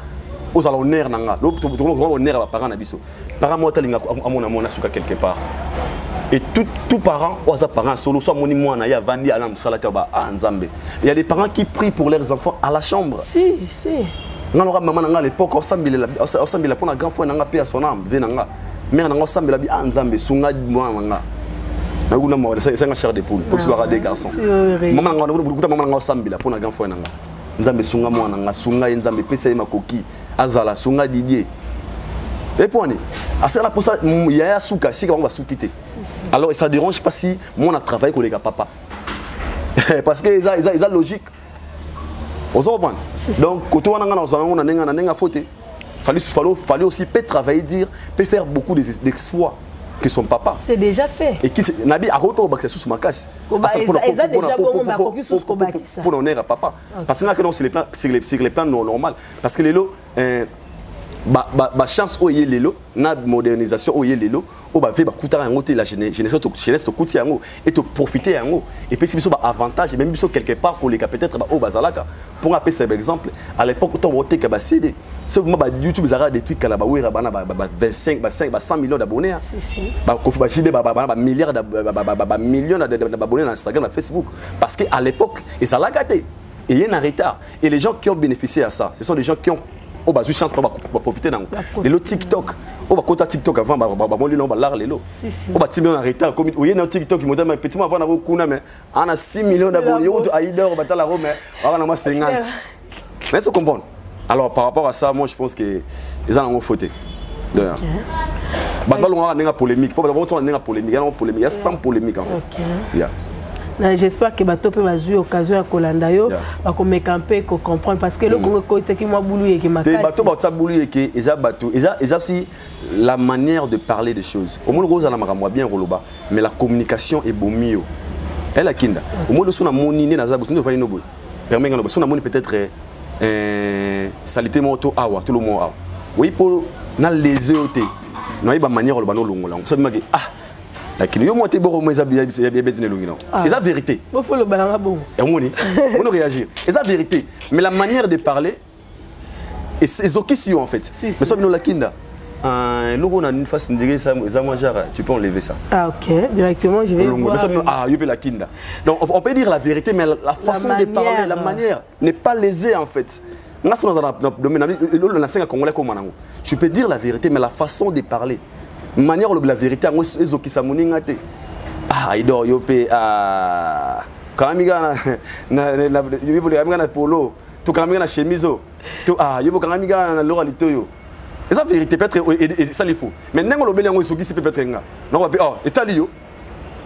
aux honneur nanga l'autre honneur à parents na biso parents moi talinga amona moi na suka quelque part et tout parent ou sa parent solo soit moni moi na ya vandi ala msalata ba nzambe il y a des parents qui prient pour leurs enfants à la chambre si nga lora maman nga à l'époque osambila pour na grand frère nga pe son âme venanga mère nga osambila bi nzambe sunga moi nga na kuna mo c'est nga chair de poule pour que soit des garçons maman nga osambila pour na grand frère nga nzambe sunga moi nga sunga nzambe pesa makoki azala sunga Didier et pour ni c'est là pour ça il y a souka si on va soukiter alors ça dérange pas si moi on a travaillé avec les papa parce que ils a logique on s'en prend donc quand on a nenga faute fallait aussi peut travailler dire peut faire beaucoup d'exploits que son papa c'est déjà fait et qui nabi a retour ba sous ma casse pour honneur à papa parce que là c'est les plans normal parce que les lots ba chance oye lelo na modernisation oye lelo o ba fait ba kutara yango te la jeunesse to kuti yango et to profiter yango et puis si biso ba avantage et même biso quelque part pour les peut-être ba o bazalaka pour appeler cet exemple à l'époque autant voter que ba CD sauf moi ba YouTube zara depuis kala ba wera bana ba 25 ba 100 millions d'abonnés ba kofu ba jide ba milliards ba millions d'abonnés dans Instagram, dans Facebook parce que à l'époque et ça l'a gâté et il y a un retard et les gens qui ont bénéficié à ça ce sont des gens qui ont oh bah j'ai chance pour profiter dans les TikTok oh bah quand TikTok avant bah bon lui non bah l'art les lots oh bah Timon en retard comme oui dans TikTok il m'a dit petit moi avant d'avoir kuna mais on a 6 millions d'abonnés ou Aider on va la Rome on a 50 mais ça comprend alors par rapport à ça moi je pense que ils en ont fauté d'ailleurs bah on a une polémique pas on a une polémique il y a 100 polémiques en fait j'espère que bato pe bazui occasion ya kolanda yo ba ko mekampe ko comprendre parce que le Congo ko teki moi boulou et ki makasi bato ba boulou et que eza bato eza si la manière de parler des choses au monde rose la makamwa bien roloba mais la communication est bomio elle a kinda au monde sona moni ne na za boсно va inobo permet ngana sona moni peut-être salité moto awa tout le monde awa oui pour na les oté na ba manière roloba no longola ça me ah lakini yo moté boro meza bien betene longino et la vérité faut le balanga bon et on réagir et la vérité mais la manière de parler et ces occasions en fait mais ça nous la kinda logo na une face ndirer ça moi genre tu peux enlever ça ok directement je vais voir ah yo pe la kinda donc on peut dire la vérité mais la façon de parler la manière n'est pas lésée en fait je peux dire la vérité mais la façon de parler manière la vérité ngo ezoki sa moninga te ah idor yo pe kamamiga na yo bo kamamiga na polo to kamamiga na chemise to yo bo kamamiga na lora litoyo et ça vérité peut-être et ça il faut mais nengo lobeli ngo ezoki c'est peut-être nga non va etali yo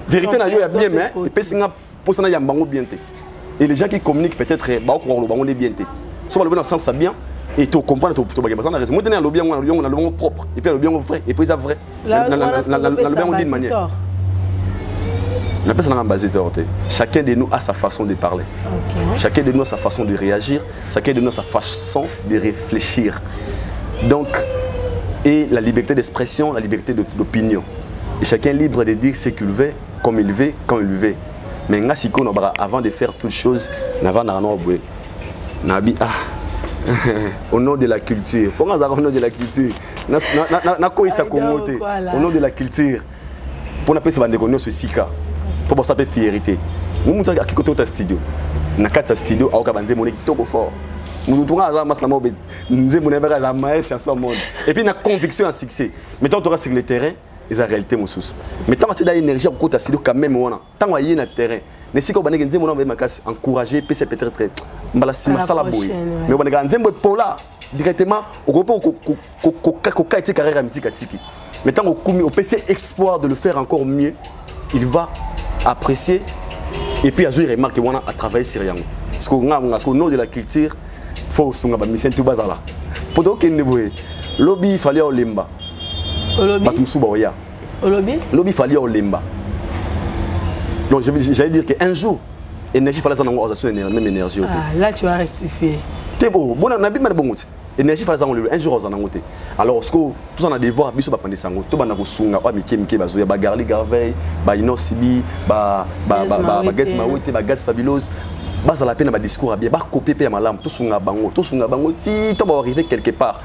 vérité na yo ya bien mais et pesinga posana ya mbango bien te et les gens qui communiquent peut-être ba ko lo bango les bien te so ba le dans sens ça bien et tu comprends tout tu vas raison moi tenir le bien on a le bien propre et puis le bien vrai et puis ça vrai le bien d'une manière la personne en basé chacun de nous a sa façon de parler chacun de nous a sa façon de réagir chacun de nous a sa façon de réfléchir donc et la liberté d'expression la liberté d'opinion et chacun est libre de dire ce qu'il veut comme il veut quand il veut mais avant de faire toutes choses n'avant nabi au nom de la culture. Pourquoi au nom de la culture? Au nom de la culture. Pour nous appeler ça ce sika. Pour ça fierté. Nous montrons à qui côté ta studio. Na 4 studio à Okabanze moné toko fort. Nous tournons à Maslambo, nous avons la meilleure chanson au monde. Et puis, la conviction à succès. Mettons, tu sur le terrain, c'est la réalité, mon sous. Mais tant que tu as l'énergie, tu as quand même, tant que tu as le terrain. Mais si tu as encouragé, peut-être très. Mais si tu as directement, on peut carrière à musique. Mais tant qu'on peut espoir de le faire encore mieux, il va apprécier et puis il remarque qu'on a travaillé sur rien. Parce qu'au nom de la culture, il faut que nous mission tout bazala. Pour que nous lobby il fallait au lemba. Lobby fallait au lemba. Donc j'allais dire qu'un jour, l'énergie fallait ça même énergie. Là tu as rectifié. C'est bon, bon on a bien bon. Énergie fallait ça un jour aux anangoté. Alors ce que tous on a des voir biso ba prendre sango, to bana ko sunga wa mike bazo ya ba garli garveille, ba inosibi, ba gas mawete, ba gas fabulous. Basa la peine ba discours bien, ba copier pe malam, to sunga bango ti to ba arriver quelque part.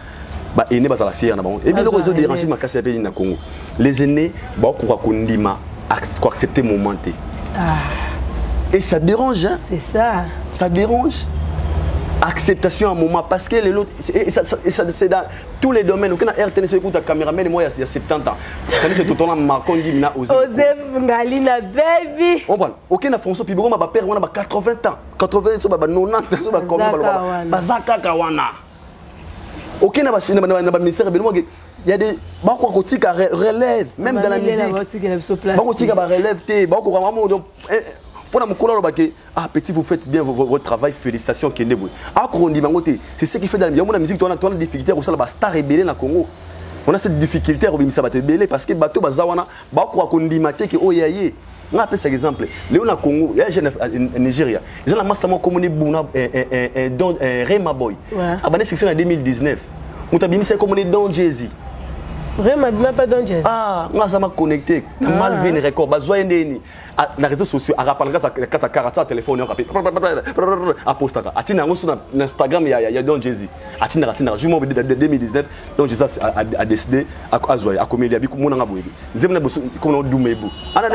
Ba ene basa la fière na bango. Et bien le réseau déranger ma casse pe na Congo. Les aînés ba ko kondima accepter momenté. Et ça dérange hein? C'est ça. Ça dérange. Acceptation à un moment parce que les autres c'est dans tous les domaines. Aucun RTNC écoute un caméraman et moi il y a 70 ans. C'est tout le temps marquant dit na osé. Osé Ngalina baby. On parle. Aucun François Pibogo ma père on a 80 ans. 80 so ba 90 so ba combien ba Zaka Kawana. Aucun na ministère Benoît il y a des ba ko kotika relève même dans la musique. Ba kotika ba relève té ba ko vraiment pour ah petit vous faites bien votre travail, félicitations Kenebo. Ah c'est ce qui fait dans la musique on a une difficulté au la star rebelle na Congo. On a cette difficulté au bimisa bato rebelle parce que bato bazawana ba ko kondimate que oyaye. On appelle ça exemple. Léon na Congo, il y a jeune Nigeria. Ils ont la master comme Buna don Rema Boy. Abandé succès en 2019. On t'a bimisa comme Don Jay-Z. Vraiment même pas Don Jay-Z. Ah, on a connecté. Na Malvin record bazoya ndeni. Na réseaux sociaux à rappeler quand ça téléphone on rappelle à poster à tina sur Instagram il y a Don Jay-Z à tina juin 2019 donc Jay-Z a décidé à zoyer à comme il y a biku monanga boyebi nzemuna boso comme on dumebu ana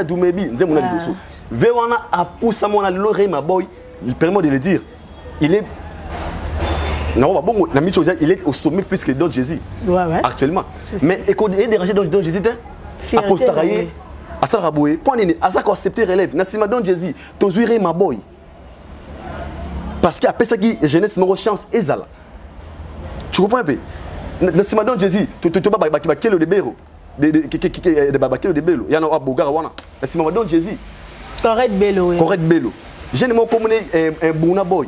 dumebi nzemuna liboso vewana a poussa mona loré ma boy il permet de le dire il est non, bon, il est au sommet plus que Don Jay-Z actuellement. Mais écoutez, déranger Don Jay-Z à postarailler, à Saraboué, point n'est à ça qu'on accepte relève. Nassima Don Jay-Z, tozuire ma boy. Parce qu'après ça qui jeunesse me chance ezala. Tu comprends un peu? Nassima Don Jay-Z, tu vas bakelo de béro, de bakelo de bélo. Il y en a un bogara wana. Nassima Don Jay-Z. Correct bélo. Correct bélo. J'ai ne m'ont communé un bon boy.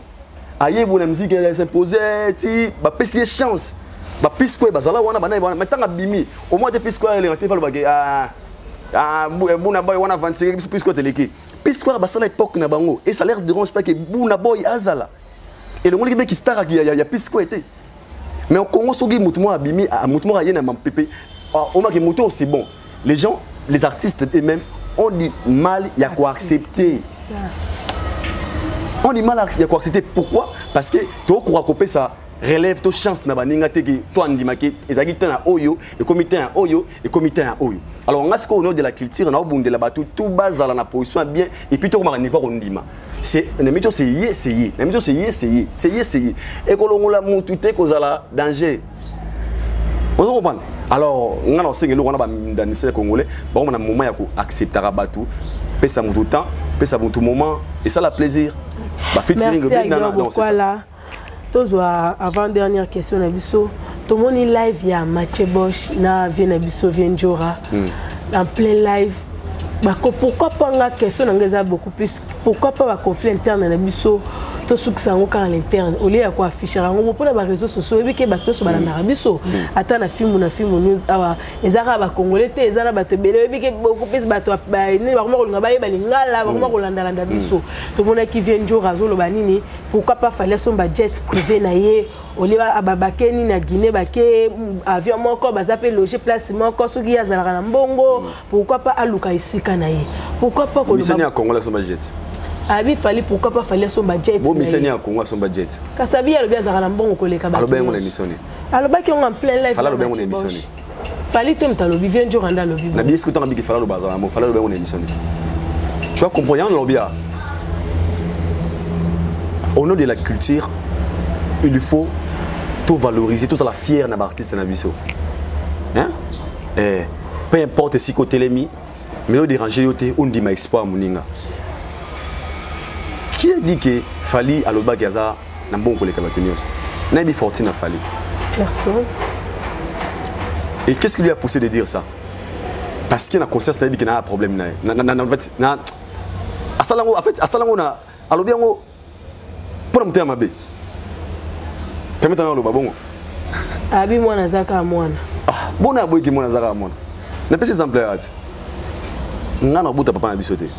Aïe, la musique s'imposait, si, bah, pèse chance. Bah, puisque, bah, ça là, on a maintenant bimi. Au moins, depuis quoi, elle est en téléphone, bon boy, on a 25, puisque t'es l'équipe. Puisque, bah, ça l'époque, n'a bango. Et ça l'air dérange pas que bon boy, azala. Et le monde qui star, il y a puisque était. Mais au Congo, ce qui est mouton, bimi, à mouton, rien à m'empêcher. Au moins, que mouton, c'est bon. Les gens, les artistes eux-mêmes, ont du mal, il y a quoi accepter. C'est ça. On dit mal à accepter. Pourquoi? Parce que tu as coupé ça relève ta chance na baninga teki toi ndimaki ezaki na oyo et comité en oyo et comité en oyo. Alors on a ce qu'on a de la culture on a bonde la bateau tout base dans la position bien et puis tu as niveau ondima. C'est nemito c'est essayer. Nemito c'est essayer. Et que l'on la mutu te kozala danger. On comprend. Alors on a aussi on a dans le congolais bon on a un moment ya ko accepter bateau pesa mutu temps pesa mutu moment et ça la plaisir. Merci à avant dernière question Nabiso tout le monde live il y a Mathieu Bosch na Nabiso Vienjora en plein live pourquoi pas une question beaucoup plus pourquoi pas un conflit interne Nabiso tout ce qui s'en à l'interne au lieu à quoi afficher on pour les réseaux sociaux et que bateau sur la Nabiso attends na film news awa les arabes congolais les arabes te belé et que beaucoup plus bateau ne ba ko ngaba balingala ba ko landa Nabiso tout le monde qui vient Vienjora zolo banini pourquoi pas fallait son budget privé na ye Oliva ababakeni na Guinée baké avion moko bazape loger place moko soki azalaka na mbongo pourquoi pas aluka isika na ye pourquoi pas ko misani ya Congo la son budget abi fallait pourquoi pas fallait son budget bon misani ya Congo son budget kasabi alobi azalaka na mbongo koleka ba alobi ngo na misoni alobaki on en plein live fallait alobi ngo na misoni fallait tem talobi vient jour anda lobi na bien écoutant biki fallait alobi azalaka fallait alobi ngo na misoni tu vas comprendre l'obia au nom de la culture, il faut tout valoriser, tout ça la fière d'un artiste na biso. Hein? Peu importe si côté l'emi, mais nous déranger yoté on dit ma espoir moninga. Qui a dit que Fally à l'Oba Gaza n'a bon pour les Cabatonios? N'a pas fortune à Fally. Personne. Et qu'est-ce qui lui a poussé de dire ça? Parce qu'il a conscience qu'il y a un problème. En fait, à Salango, à l'Oba, pour me dire, permettez-moi de le babon. Abi moi nazaka mwana. Ah, bon na boy ki moi nazaka mwana. Na pesi exemplaire ati. Nga na buta papa na bisote.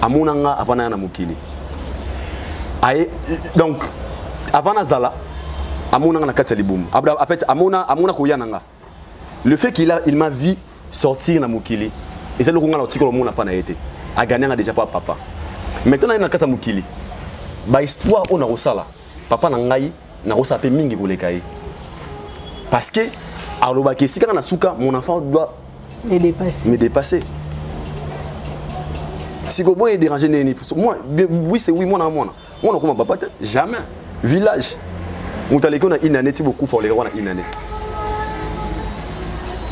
Amuna nga avana na mukili. Aye donc avant nazala amuna nga na kati libum. En fait amuna koyana nga. Le fait il m'a vu sortir na mukili. Et c'est le konga la tikolo mona pa na été. A gagné nga déjà pas papa. Maintenant il na kati mukili. Ba histoire on a rosala. Papa na ngai na rosape mingi koleka ye. Parce que si mon enfant doit me dépasser. Si vous voulez déranger, moi, oui, c'est oui, moi, on a comme papa, jamais. Village. On a une année, tu beaucoup fort les rois une année.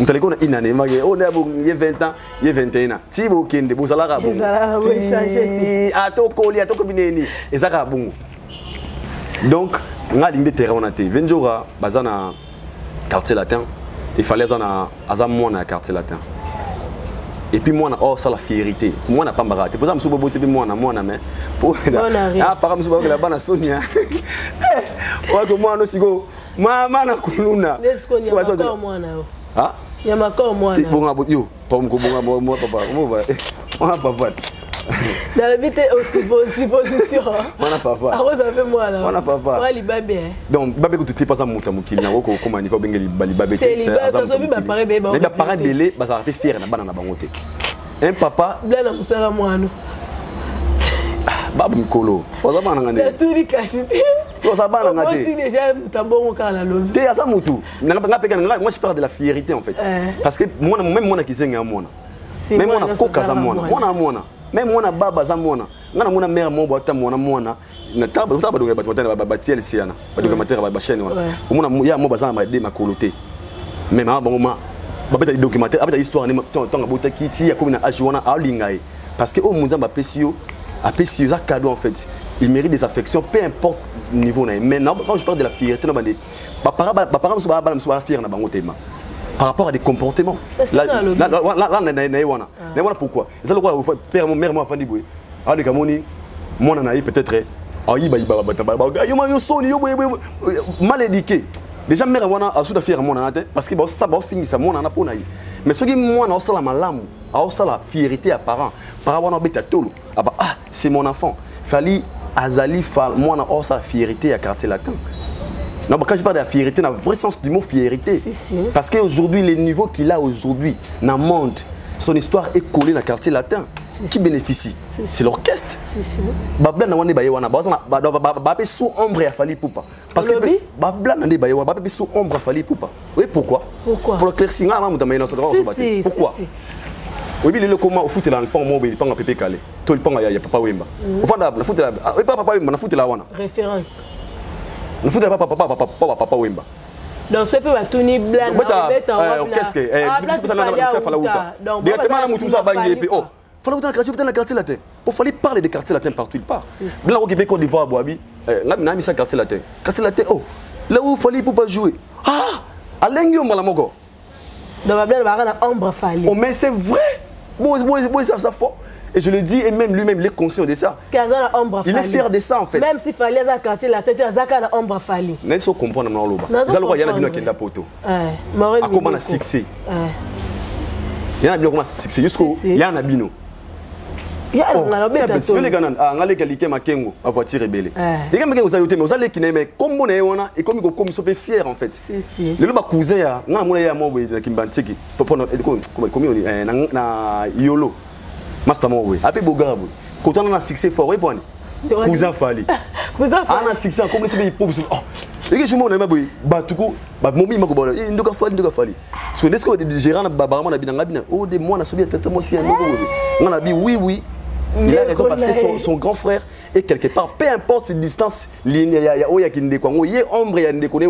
On a une année, on a 20 ans, il y a 21 ans. Si vous avez des salaires, vous allez changer. À ton collier, à ton cabinet, et ça va bon. Donc, on a des terrains, on a été 20 jours, bazana. Quartier latin, il fallait azam moi na quartier latin. Et puis moi oh ça la fierté. Moi na pas baraté. Pour ça me soubo boté moi na mais pour ah par exemple soubo la bana Sonia. Ouais que moi no sigo mama na kuluna. C'est ça moi na. Ah? Il y a encore moi na. Bon yo, pas me bonga moi papa. On va papa. Dans la vie, aussi position. On a papa. Ah, vous avez moi là. On a papa. Moi, libabé. Donc, babé, tu t'es pas ça mouta moukili. Na woko comment il faut benga libabé. C'est ça. Mais pareil bébé. Mais pareil belé, bah ça fait fier na banana bangote. Un papa. Blanc na musara moi nous. Babu Mikolo. Oza bana ngane. Tout les cassité. Oza bana ngate. Moi déjà mutambo ka na lobi. Te asa mutu. Moi je parle de la fierté en fait. Parce que moi même moi qui zenga moi. Même moi na koka za moi. Moi même moi na baba za moi. Ngana moi na mère mo bota moi na taba do ba batiel siana. Ba do matera ba chaîne wana. Moi ya mo baza ma de makoloté. Même à bon moment ba beta documentaire, abeta histoire ni tonga bota kiti ya comme na ajuana alingai. Parce que au munzamba pesio a pesio za cadeau en fait. Il mérite des affections peu importe niveau na. Maintenant quand je parle de la fierté na bande ba parents so ba fier na bango tema. Par rapport à des comportements. Là, pourquoi? C'est le quoi père mon mère moi fandi boy. Ah les gamoni moi na peut-être mal éduqué. Déjà mère moi a sous fier moi na parce que ça va finir ça moi na pour naï. Mais ce qui moi na sala malamu, a sala fierté à parents. Par rapport à beta tolo. Ah c'est mon enfant. Fally azali fa moi na sala fierté à quartier latin. Non, quand je parle de la fierté, dans le vrai sens du mot fierté. Parce qu'aujourd'hui, les niveaux qu'il a aujourd'hui dans le monde, son histoire est collée dans le quartier latin. Qui bénéficie? C'est l'orchestre. Babla na wande bayewana, babé sous ombre à Fally Ipupa. Parce que babla na de bayewana, babé sous ombre à Fally Ipupa. Oui, pourquoi? Pour l'éclaircir, pourquoi? Oui, mais le comment au foot là, le pont mobile, le pont à pépé calé. Tout le pont il y a papa Wemba. Au fond la foot là, oui papa Wemba, la foot là wana. Référence. Ne foutez pas papa Wemba. Donc ce peut va tourner blanc. Qu'est-ce que directement la moutou ça bangi et puis oh fallait dans la quartier latin. Pour fallait parler de quartier latin partout il part. Blanc au Québec Côte d'Ivoire Boabi, n'a mis ça quartier latin. Quartier latin oh là où fallait pour pas jouer. Ah alengio malamoko. Donc blanc va na ombre Fally. Oh mais c'est vrai. Bon ça fort. Et je le dis, et même lui-même, il est conscient de ça. Il est fier de ça en fait. Même si Fally a quartier la tête, il y a un ombre Fally. Mais il faut comprendre maintenant l'oba. Il y a un bien poto. Comment on a succès. Il y a un bien comment succès. Jusqu'où il y a un abino. Il y a un abino. Les gars, on a les qualités ma kengo, ma voiture rebelle. Les gars, vous avez mais vous allez qui n'aiment comme on est on a et comme ils sont fiers en fait. Le loba cousin ya, on a mon ya mo de Kimbantiki. Pour comme na yolo. Master Mowe, après Bogabo, quand on a un succès fort, oui, cousin Fally. Cousin Fally. On a un succès comme si pauvre. Oh, et que je m'en aime, Batuko, Momi Makobola, il ne doit Fally. Parce que est-ce que les gérants Babarama n'a bien oh, des mois, on a subi un traitement si un on a dit oui, Il a raison parce que son grand frère est quelque part, peu importe cette distance, il y a ombre, il y a des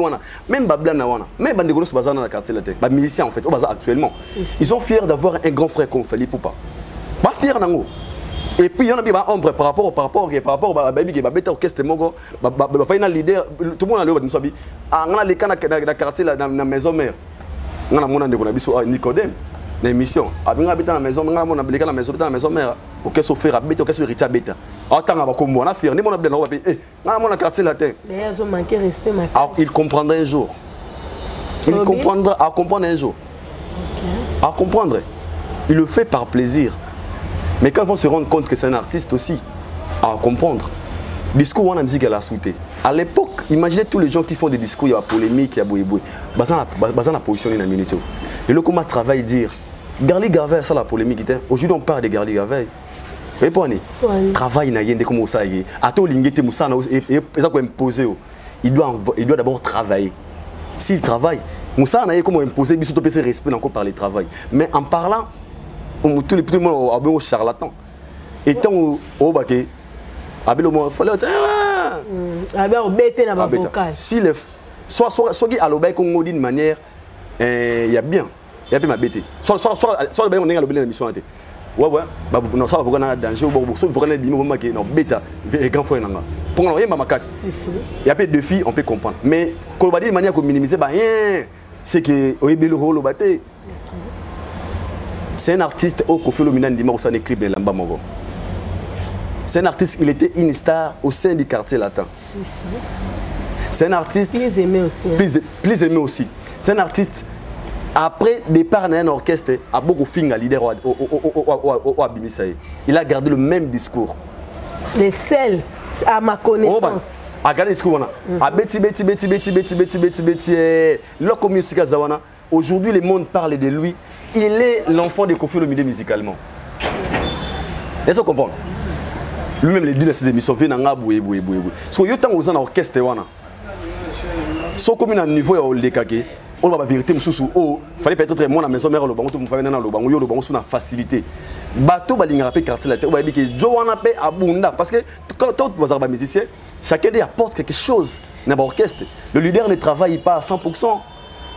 même Bablana, même Bandegolo Subazan dans la quartier latin, les musiciens en fait, au bazar actuellement. Ils sont fiers d'avoir un grand frère comme Fali Poupa. Pas fiers nango. Et puis il y en a des ombre par rapport à Baby qui va mettre orchestre Mogo, final leader, tout le monde a le droit de on a les canaux dans la quartier dans la maison mère. On a mon ande qu'on a biso Nicodème. L'émission. Abinga habite dans la maison, on a blessé dans la maison mère. Ok, sauf habite, ok, sur Rita beta. Attends, on va comme on a fait, ni mon abdel, on va payer. Eh, on a mon quartier latin. Mais ils ont manqué respect, ma classe. Il comprendra un jour. Il comprendra, à comprendre un jour. À comprendre. Il le fait par plaisir. Mais quand ils vont se rendre compte que c'est un artiste aussi, à comprendre. Discours, on a musique à la souté. À l'époque, imaginez tous les gens qui font des discours, il y a polémique, il y a boui-boui. Bazan a positionné dans la minute. Et le comment travail dire. Garli Gaveille, ça la polémique. Aujourd'hui, on parle de Garli Gaveille. Vous voyez, travail n'a rien de comme ça. Ato lingete moussa et ça qu'on impose. Il doit d'abord travailler. S'il travaille, moussa n'a rien comme imposer, mais surtout PC respect encore par le travail. Mais en parlant, tout le monde a besoin de charlatan. Et tant au baquet, abel au moins, fallait abel au bête dans ma vocal. Si le soit qui à l'obéi qu'on dit d'une manière, il y a bien. Il y a bien ma bête. Soit le bain on est à l'obéi dans l'émission. Ouais, non, ça va vous gagner danger. Vous voulez dire que non, bêta, grand frère nanga. Pour rien, ma casse. Il y a peu de filles, on peut comprendre. Mais quand on va dire de manière qu'on minimise, c'est que Oebelo rôle au bâté. C'est un artiste au Kofi Olomide Ndima au sein des clips de Lamba Mogo. C'est un artiste, il était une star au sein du quartier latin. C'est un artiste. Plus aimé aussi. Plus aimé aussi. C'est un artiste. Après départ d'un orchestre, à beaucoup de filles leader au Abimisaï. Il a gardé le même discours. Les seuls, à ma connaissance. A gardé le discours. A Betty. Loco Music Zawana. Aujourd'hui, le monde parle de lui. Il est l'enfant de Kofi Olomide musicalement. Est-ce que vous comprenez? Lui-même, il dit dans ses émissions, il a boué. Parce que il y a tant aux orchestres. Si on est à un niveau de l'écake, on va vérité, il fallait peut-être moi, la maison mère, le banc, tout le monde, le banc, sur la facilité. Bateau, il y a un quartier latin, il y a un Joe Abunda. Parce que quand vous êtes musicien, chacun apporte quelque chose dans l'orchestre. Le leader ne travaille pas à 100%.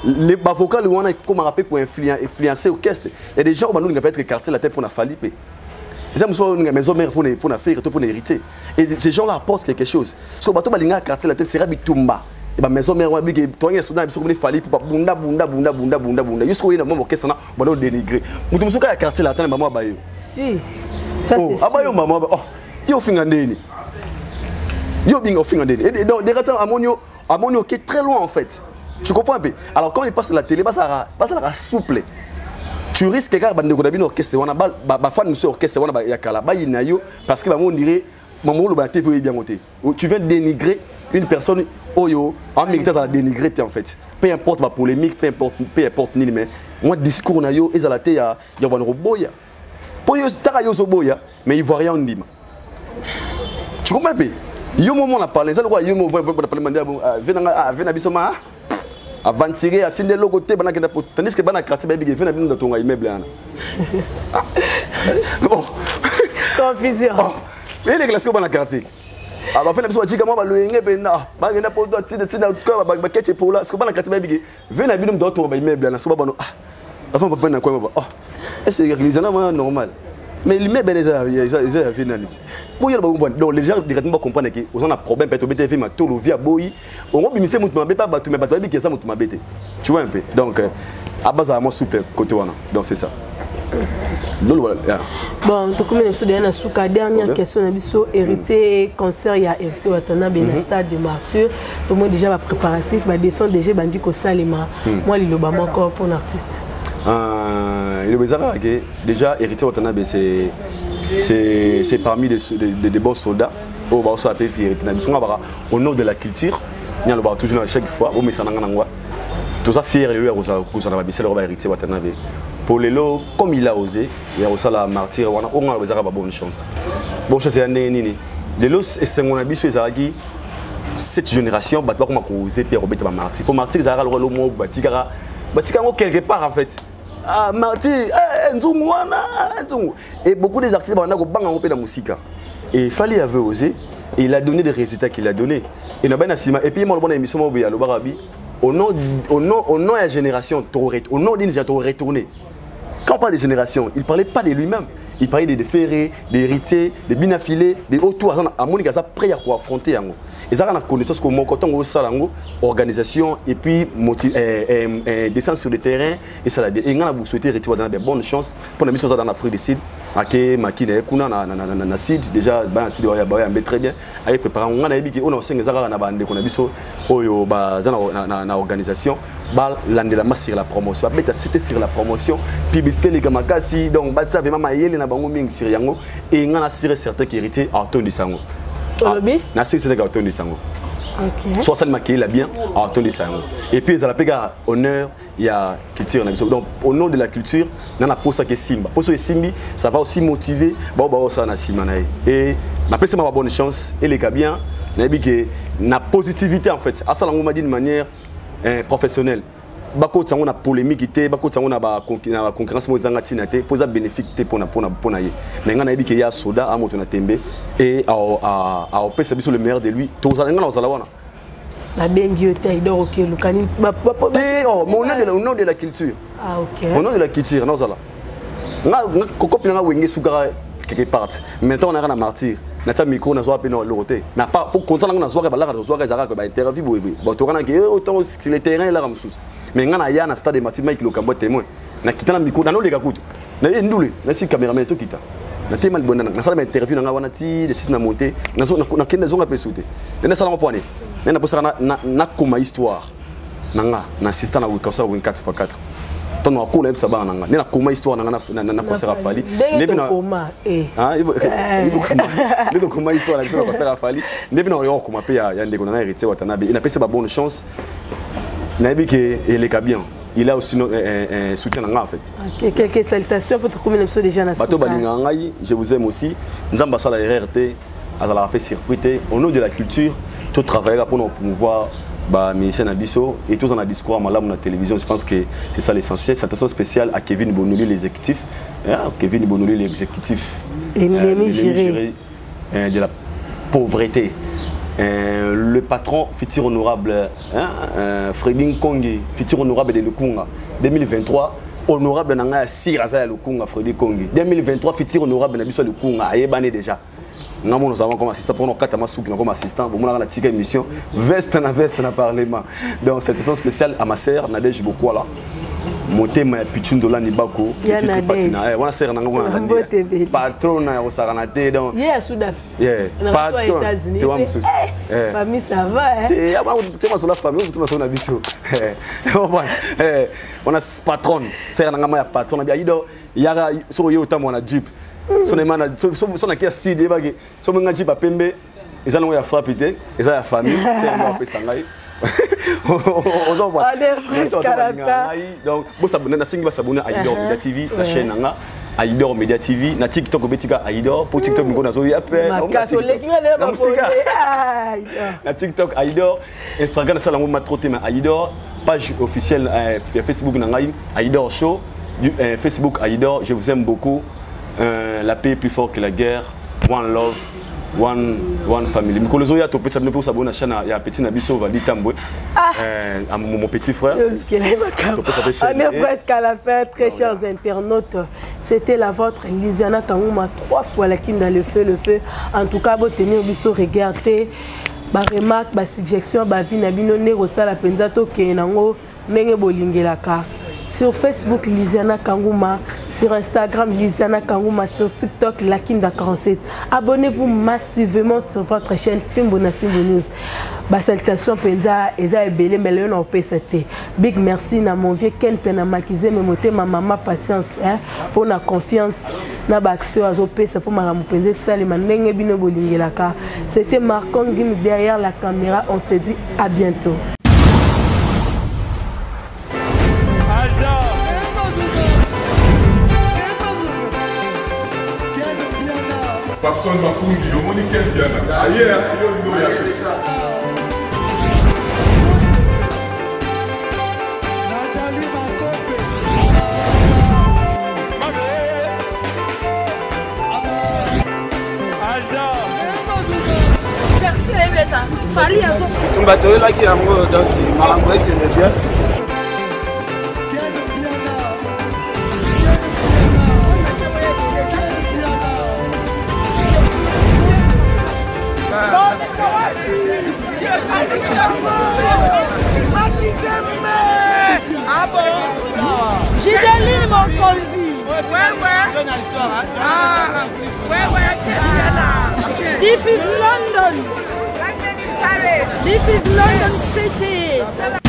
Les avocats, comment rappeler pour influencer l'orchestre. Il y a des gens qui ont être quartier latin pour la faliper. Ils ont une maison mère pour faire, pour hériter. Et ces gens-là apportent quelque chose. Si le bateau, il y a un quartier latin, c'est Rabitumba. Et la maison mère, il y a un soudan, il fallait pour bunda. Jusqu'au moment où orchestre, on va dénigrer. Vous avez un quartier latin, maman, si. Ça, c'est ça. Maman, oh, il y a un fingandéni. Il y a un fingandéni. Et donc, des ratons, Amonio qui est très loin en fait. Tu comprends un peu? Alors quand il passe à la télé, ça va souple. Tu risques que quand tu as un orchestre, tu as un fan de orchestre, parce que on dirait tu viens dénigrer une personne en méritant à la dénigrer en fait. Peu importe la polémique, peu importe ni mais moi discours na yo ezalate ya banro boya. Pour yo taka yo boya mais il voit rien en dim. Tu comprends pas? Yo moment on a parlé, ça le roi yo mo va parler mandé venanga bisoma. Avant de tirer, à tirer le côté, tandis que dans quartier, il vient dans ton immeuble. Confusion. Mais il est classé dans le quartier. Alors, il faut dire que moi, le Yenge, il y a pour toi, tu es pour là, ce que dans le quartier, vient dans ton immeuble. Avant, on va quoi? C'est normal. Mais l'immeuble, il est finalisé. Donc, les gens directement comprennent que vous avez un problème, peut-être que vous avez tout via Boyi. On va bien pas tu vois un peu. Donc, à base, à moi, super côté. Donc, c'est ça. Bon, tout comme nous avons souka dernière question, nous héritier concert, il y a héritier Watana ben stade de Martyr. Tout le monde déjà préparatif, va descendre déjà bandi ko salima. Moi, il loba encore pour un artiste. Il est déjà héritier Watanabe, c'est parmi des bons soldats au nom de la culture. Il y a toujours chaque fois au tout ça fier le héritier Watanabe. Pour les lots, comme il a osé, il a osé la martyr, on a bonne chance. Bonne chance, c'est un nini. Les lots, c'est mon habit sur les cette génération, on a osé Pierre Robert martyr. Pour martyr, ils ont le mot Batikara quelque part en fait. ah Marty nzungu wana nzungu et beaucoup des artistes bana ko banga ngopé na musique et Fally avait osé et il a donné des résultats qu'il a donné et na bana sima et puis moi le bon émission mo ya lo barabi au nom de la génération au nom d'une génération retourné. Quand on parle de génération, il ne parlait pas de lui-même. Il parlait des ferrés, des héritiers, des binafilés, des autour. À mon avis, ça prêt à quoi affronter. Et ça, on a connaissance comme quand on a organisation et puis descendre sur le terrain. Et ça, et on a souhaité retirer dans des bonnes chances pour la mission dans l'Afrique du Sud. Ake makine kuna na site déjà ba sud ya ba très bien avec préparer on a yebi on a senga zaka na bande ko na biso oyo ba za na organisation ba landela sur la promotion ba c'était sur la promotion publicité les gamakasi donc ba ça vraiment mayele na bango mingi sur yango et ngana sur certains qui hérité auto du sango na c'est c'était auto du sango. Okay. Soit ça le maquille bien, et puis ils ont la honneur, il y a culture. Donc au nom de la culture, on a pour ça que Simba. Pour ça Simbi, ça va aussi motiver. Et ma c'est ma bonne chance et les gars bien, na positivité en fait. À ça on m'a dit de manière professionnelle. Bako tsango na polémique té, bako tsango na ba concurrence mo zanga tinate, posa bénéfique té pona ye. Mais ngana yebi ke ya soda a moto na tembe et a opesa biso le meilleur de lui. To za ngana ozala wana. La bengi té idoro ke lukani mon nom de la culture. Ah OK. Mon nom de la culture na ozala. Nga kokopina nga wenge sukara quelque part. Maintenant on a un martyr. Na ta micro na zoa pe na loroté. Na pas pour content na zoa ba la zoa zara ko ba interview boy. Ba to kana ke autant sur le terrain là ramsus. Mais ngana ya na stade de Massima qui le cambo témoin. Na kitana micro na no le gakutu. Na ndule na si cameraman to kita. Na tema bonda na sala interview na wana ti de six na monter. Na kende zonga pe sauter. Na sala mo poane. Na posaka na koma histoire. Na assistant na wikasa win 4x4. Ton wa ko le sabana nanga. Na koma histoire na concert Fally. Nebi na koma ah ibo koma histoire na concert Fally. Nebi na yo koma pe ya ndeko na héritier watanabe. Il a passé ba bonne chance. Nabi que il est bien. Il a aussi un soutien en fait. Okay, quelques salutations pour tout le monde déjà na Bato balinga ngai, je vous aime aussi. Nzamba sala RRT, azala fait circuiter au nom de la culture, tout travailler pour nous promouvoir ba ministère na biso et tous en a discours malamu na télévision. Je pense que c'est ça l'essentiel. Salutation spéciale à Kevin Bonoli l'exécutif. Kevin Bonoli l'exécutif. Géré de la pauvreté. Le patron futur honorable Fredin Kongi, futur honorable de Lukunga 2023, honorable Nanga Siraza Lukunga Fredin Kongi 2023, futur honorable Nabiso Lukunga Ayebane déjà. Nous avons comme assistant pour nos 4 Masuki comme assistant pour la petite émission veste na parlement. Donc cette session spéciale à ma sœur Nadège Bokwala. Motema ya Pichundola Nibako petite patina wana sœur nanga wana patron na osaranate donc yeah Sudafti patron tu vois monsieur famille ça va eh aba tu vois sur la famille tu vois sur na biso on a patron sœur nanga ya patron na bido yara so yo tamo na jeep so na mana so na kia CD bagi so nga jeep apembe ezana ya frappité eza ya famille sœur mo apesa ngai donc vous s'abonnez à Aïdor Media TV, la chaîne Aïdor Media TV, na TikTok betika Aïdor pour TikTok ngo nazo yape na TikTok Aïdor, Instagram ça la ma troté mais Aïdor, page officielle Facebook nangai Aïdor Show, Facebook Aïdor, je vous aime beaucoup. La paix est plus forte que la guerre. One love. One family. Mikolozo ya topé ça ne peut s'abonner à la chaîne ya petit Nabiso Vali Tambwe. Mon petit frère. On est presque à la fin, très chers internautes. C'était la vôtre Lisiana Kangouma 3 fois la kin dans le feu. En tout cas, vous tenir biso regarder. Ba remarque, ba suggestion, ba vie nabino ne rosala penzato ke nango nenge bolingelaka. Sur Facebook, Lisiana Kangouma. Sur Instagram, Lisiana Kangouma. Sur TikTok, Lakinda 47. Abonnez-vous massivement sur votre chaîne Fimbona Fimbo News. Salutations Penza, Eza et Belé, mais on PCT. Big merci à mon vieux Ken Penamakizé, me moté ma maman patience pour la confiance. Na accès à Zopé, pour ma Penza, Salima Nenge Bino Bolingelaka. C'était Marcon Gim derrière la caméra. On se dit à bientôt. Personne m'a conduit, le monde est bien. Ailleurs, il y a Nathalie Makope. fali azo bato oyelaki yango donc makambo ekende bien. Ah bon? J'ai donné mon conduit. Ouais. Ah, ouais. This is London. This is London City.